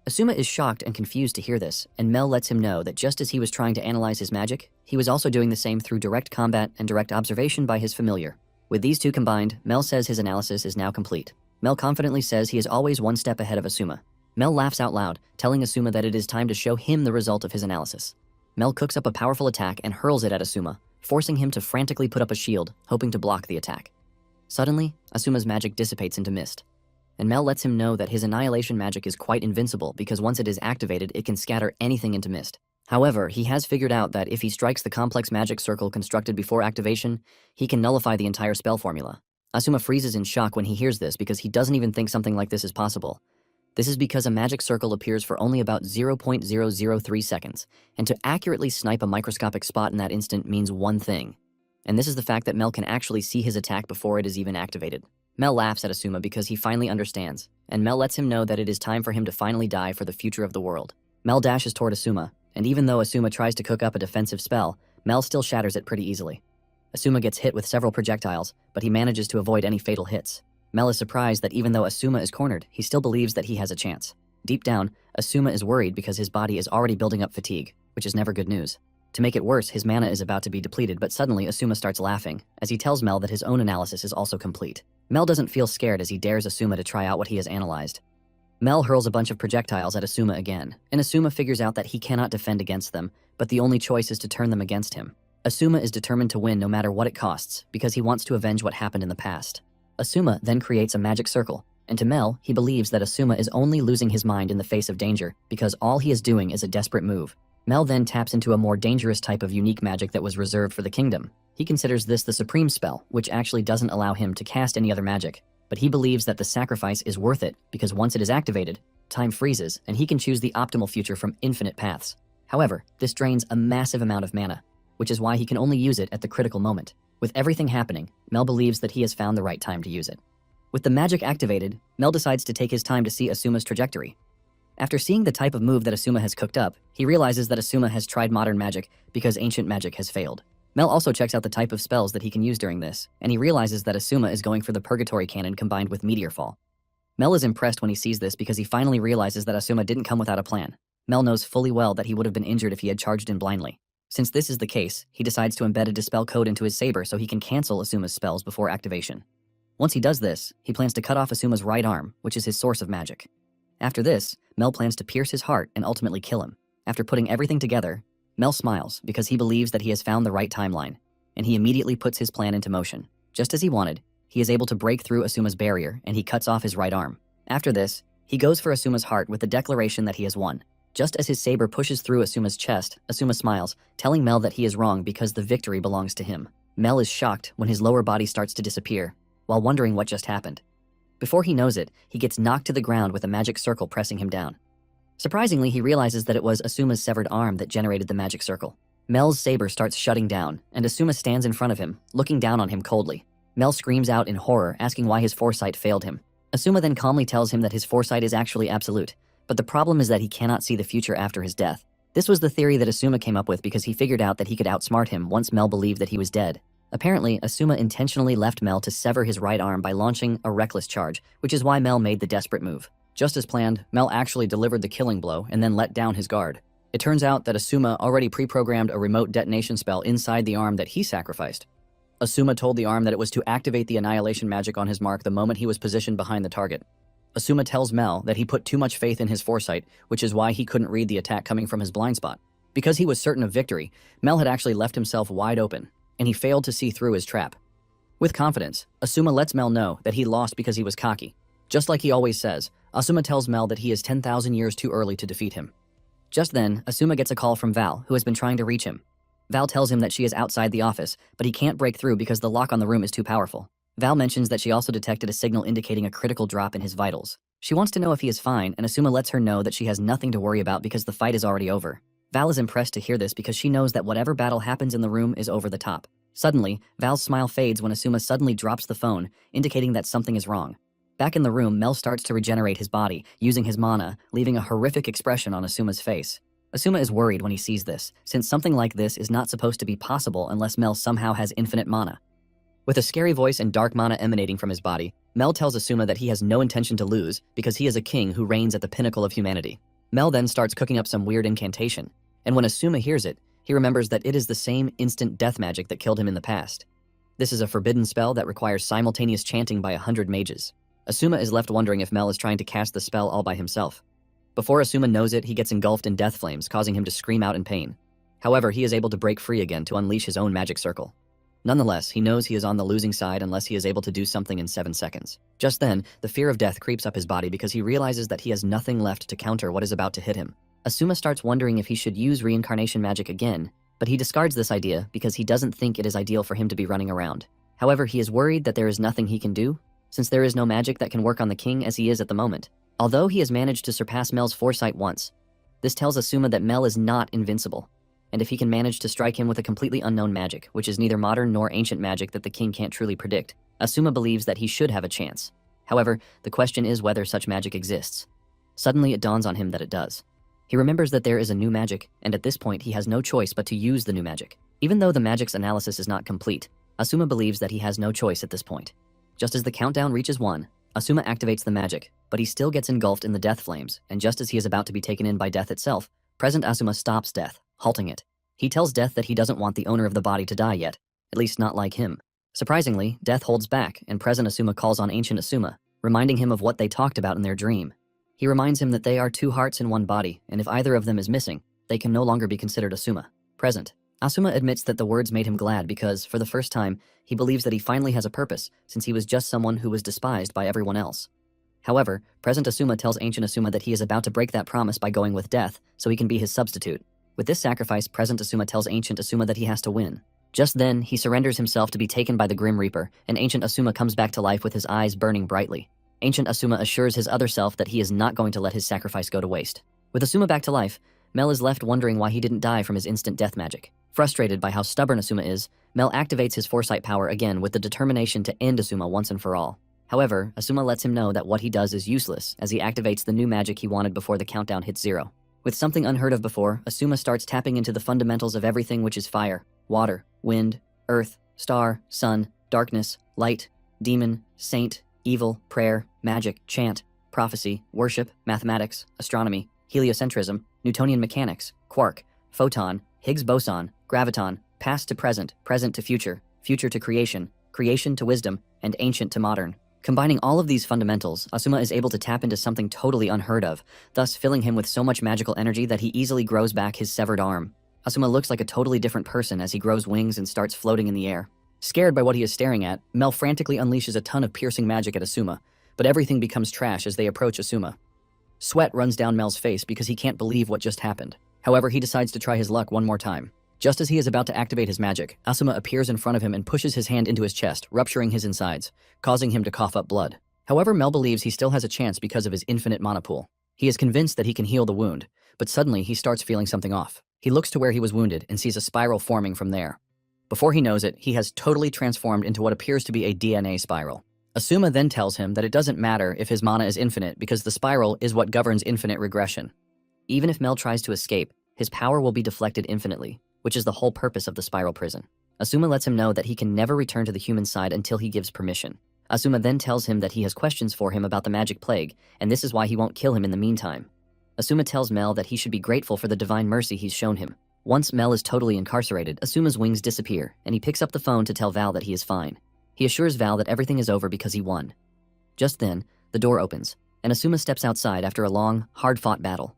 Asuma is shocked and confused to hear this, and Mel lets him know that just as he was trying to analyze his magic, he was also doing the same through direct combat and direct observation by his familiar. With these two combined, Mel says his analysis is now complete. Mel confidently says he is always one step ahead of Asuma. Mel laughs out loud, telling Asuma that it is time to show him the result of his analysis. Mel cooks up a powerful attack and hurls it at Asuma, forcing him to frantically put up a shield, hoping to block the attack. Suddenly, Asuma's magic dissipates into mist, and Mel lets him know that his annihilation magic is quite invincible because once it is activated, it can scatter anything into mist. However, he has figured out that if he strikes the complex magic circle constructed before activation, he can nullify the entire spell formula. Asuma freezes in shock when he hears this because he doesn't even think something like this is possible. This is because a magic circle appears for only about 0.003 seconds, and to accurately snipe a microscopic spot in that instant means one thing. And this is the fact that Mel can actually see his attack before it is even activated. Mel laughs at Asuma because he finally understands, and Mel lets him know that it is time for him to finally die for the future of the world. Mel dashes toward Asuma, and even though Asuma tries to cook up a defensive spell, Mel still shatters it pretty easily. Asuma gets hit with several projectiles, but he manages to avoid any fatal hits. Mel is surprised that even though Asuma is cornered, he still believes that he has a chance. Deep down, Asuma is worried because his body is already building up fatigue, which is never good news. To make it worse, his mana is about to be depleted, but suddenly Asuma starts laughing, as he tells Mel that his own analysis is also complete. Mel doesn't feel scared as he dares Asuma to try out what he has analyzed. Mel hurls a bunch of projectiles at Asuma again, and Asuma figures out that he cannot defend against them, but the only choice is to turn them against him. Asuma is determined to win no matter what it costs, because he wants to avenge what happened in the past. Asuma then creates a magic circle, and to Mel, he believes that Asuma is only losing his mind in the face of danger because all he is doing is a desperate move. Mel then taps into a more dangerous type of unique magic that was reserved for the kingdom. He considers this the supreme spell, which actually doesn't allow him to cast any other magic, but he believes that the sacrifice is worth it because once it is activated, time freezes and he can choose the optimal future from infinite paths. However, this drains a massive amount of mana, which is why he can only use it at the critical moment. With everything happening, Mel believes that he has found the right time to use it. With the magic activated, Mel decides to take his time to see Asuma's trajectory. After seeing the type of move that Asuma has cooked up, he realizes that Asuma has tried modern magic because ancient magic has failed. Mel also checks out the type of spells that he can use during this, and he realizes that Asuma is going for the Purgatory Cannon combined with Meteor Fall. Mel is impressed when he sees this because he finally realizes that Asuma didn't come without a plan. Mel knows fully well that he would have been injured if he had charged in blindly. Since this is the case, he decides to embed a dispel code into his saber so he can cancel Asuma's spells before activation. Once he does this, he plans to cut off Asuma's right arm, which is his source of magic. After this, Mel plans to pierce his heart and ultimately kill him. After putting everything together, Mel smiles because he believes that he has found the right timeline, and he immediately puts his plan into motion. Just as he wanted, he is able to break through Asuma's barrier and he cuts off his right arm. After this, he goes for Asuma's heart with the declaration that he has won. Just as his saber pushes through Asuma's chest, Asuma smiles, telling Mel that he is wrong because the victory belongs to him. Mel is shocked when his lower body starts to disappear, while wondering what just happened. Before he knows it, he gets knocked to the ground with a magic circle pressing him down. Surprisingly, he realizes that it was Asuma's severed arm that generated the magic circle. Mel's saber starts shutting down, and Asuma stands in front of him, looking down on him coldly. Mel screams out in horror, asking why his foresight failed him. Asuma then calmly tells him that his foresight is actually absolute, but the problem is that he cannot see the future after his death. This was the theory that Asuma came up with because he figured out that he could outsmart him once Mel believed that he was dead. Apparently, Asuma intentionally left Mel to sever his right arm by launching a reckless charge, which is why Mel made the desperate move. Just as planned, Mel actually delivered the killing blow and then let down his guard. It turns out that Asuma already pre-programmed a remote detonation spell inside the arm that he sacrificed. Asuma told the arm that it was to activate the annihilation magic on his mark the moment he was positioned behind the target. Asuma tells Mel that he put too much faith in his foresight, which is why he couldn't read the attack coming from his blind spot. Because he was certain of victory, Mel had actually left himself wide open, and he failed to see through his trap. With confidence, Asuma lets Mel know that he lost because he was cocky. Just like he always says, Asuma tells Mel that he is 10,000 years too early to defeat him. Just then, Asuma gets a call from Val, who has been trying to reach him. Val tells him that she is outside the office, but he can't break through because the lock on the room is too powerful. Val mentions that she also detected a signal indicating a critical drop in his vitals. She wants to know if he is fine, and Asuma lets her know that she has nothing to worry about because the fight is already over. Val is impressed to hear this because she knows that whatever battle happens in the room is over the top. Suddenly, Val's smile fades when Asuma suddenly drops the phone, indicating that something is wrong. Back in the room, Mel starts to regenerate his body, using his mana, leaving a horrific expression on Asuma's face. Asuma is worried when he sees this, since something like this is not supposed to be possible unless Mel somehow has infinite mana. With a scary voice and dark mana emanating from his body, Mel tells Asuma that he has no intention to lose because he is a king who reigns at the pinnacle of humanity. Mel then starts cooking up some weird incantation, and when Asuma hears it, he remembers that it is the same instant death magic that killed him in the past. This is a forbidden spell that requires simultaneous chanting by 100 mages. Asuma is left wondering if Mel is trying to cast the spell all by himself. Before Asuma knows it, he gets engulfed in death flames, causing him to scream out in pain. However, he is able to break free again to unleash his own magic circle. Nonetheless, he knows he is on the losing side unless he is able to do something in 7 seconds. Just then, the fear of death creeps up his body because he realizes that he has nothing left to counter what is about to hit him. Asuma starts wondering if he should use reincarnation magic again, but he discards this idea because he doesn't think it is ideal for him to be running around. However, he is worried that there is nothing he can do, since there is no magic that can work on the king as he is at the moment. Although he has managed to surpass Mel's foresight once, this tells Asuma that Mel is not invincible, and if he can manage to strike him with a completely unknown magic, which is neither modern nor ancient magic that the king can't truly predict, Asuma believes that he should have a chance. However, the question is whether such magic exists. Suddenly it dawns on him that it does. He remembers that there is a new magic, and at this point he has no choice but to use the new magic. Even though the magic's analysis is not complete, Asuma believes that he has no choice at this point. Just as the countdown reaches 1, Asuma activates the magic, but he still gets engulfed in the death flames, and just as he is about to be taken in by death itself, present Asuma stops death, halting it. He tells death that he doesn't want the owner of the body to die yet, at least not like him. Surprisingly, death holds back, and present Asuma calls on ancient Asuma, reminding him of what they talked about in their dream. He reminds him that they are 2 hearts in 1 body, and if either of them is missing, they can no longer be considered Asuma. Present. Asuma admits that the words made him glad because, for the first time, he believes that he finally has a purpose, since he was just someone who was despised by everyone else. However, present Asuma tells ancient Asuma that he is about to break that promise by going with death, so he can be his substitute. With this sacrifice, present Asuma tells ancient Asuma that he has to win. Just then, he surrenders himself to be taken by the Grim Reaper, and ancient Asuma comes back to life with his eyes burning brightly. Ancient Asuma assures his other self that he is not going to let his sacrifice go to waste. With Asuma back to life, Mel is left wondering why he didn't die from his instant death magic. Frustrated by how stubborn Asuma is, Mel activates his foresight power again with the determination to end Asuma once and for all. However, Asuma lets him know that what he does is useless as he activates the new magic he wanted before the countdown hits 0. With something unheard of before, Asuma starts tapping into the fundamentals of everything which is fire, water, wind, earth, star, sun, darkness, light, demon, saint, evil, prayer, magic, chant, prophecy, worship, mathematics, astronomy, heliocentrism, Newtonian mechanics, quark, photon, Higgs boson, graviton, past to present, present to future, future to creation, creation to wisdom, and ancient to modern. Combining all of these fundamentals, Asuma is able to tap into something totally unheard of, thus filling him with so much magical energy that he easily grows back his severed arm. Asuma looks like a totally different person as he grows wings and starts floating in the air. Scared by what he is staring at, Mel frantically unleashes a ton of piercing magic at Asuma, but everything becomes trash as they approach Asuma. Sweat runs down Mel's face because he can't believe what just happened. However, he decides to try his luck one more time. Just as he is about to activate his magic, Asuma appears in front of him and pushes his hand into his chest, rupturing his insides, causing him to cough up blood. However, Mel believes he still has a chance because of his infinite mana pool. He is convinced that he can heal the wound, but suddenly he starts feeling something off. He looks to where he was wounded and sees a spiral forming from there. Before he knows it, he has totally transformed into what appears to be a DNA spiral. Asuma then tells him that it doesn't matter if his mana is infinite because the spiral is what governs infinite regression. Even if Mel tries to escape, his power will be deflected infinitely, which is the whole purpose of the spiral prison. Asuma lets him know that he can never return to the human side until he gives permission. Asuma then tells him that he has questions for him about the magic plague, and this is why he won't kill him in the meantime. Asuma tells Mel that he should be grateful for the divine mercy he's shown him. Once Mel is totally incarcerated, Asuma's wings disappear, and he picks up the phone to tell Val that he is fine. He assures Val that everything is over because he won. Just then, the door opens, and Asuma steps outside after a long, hard-fought battle.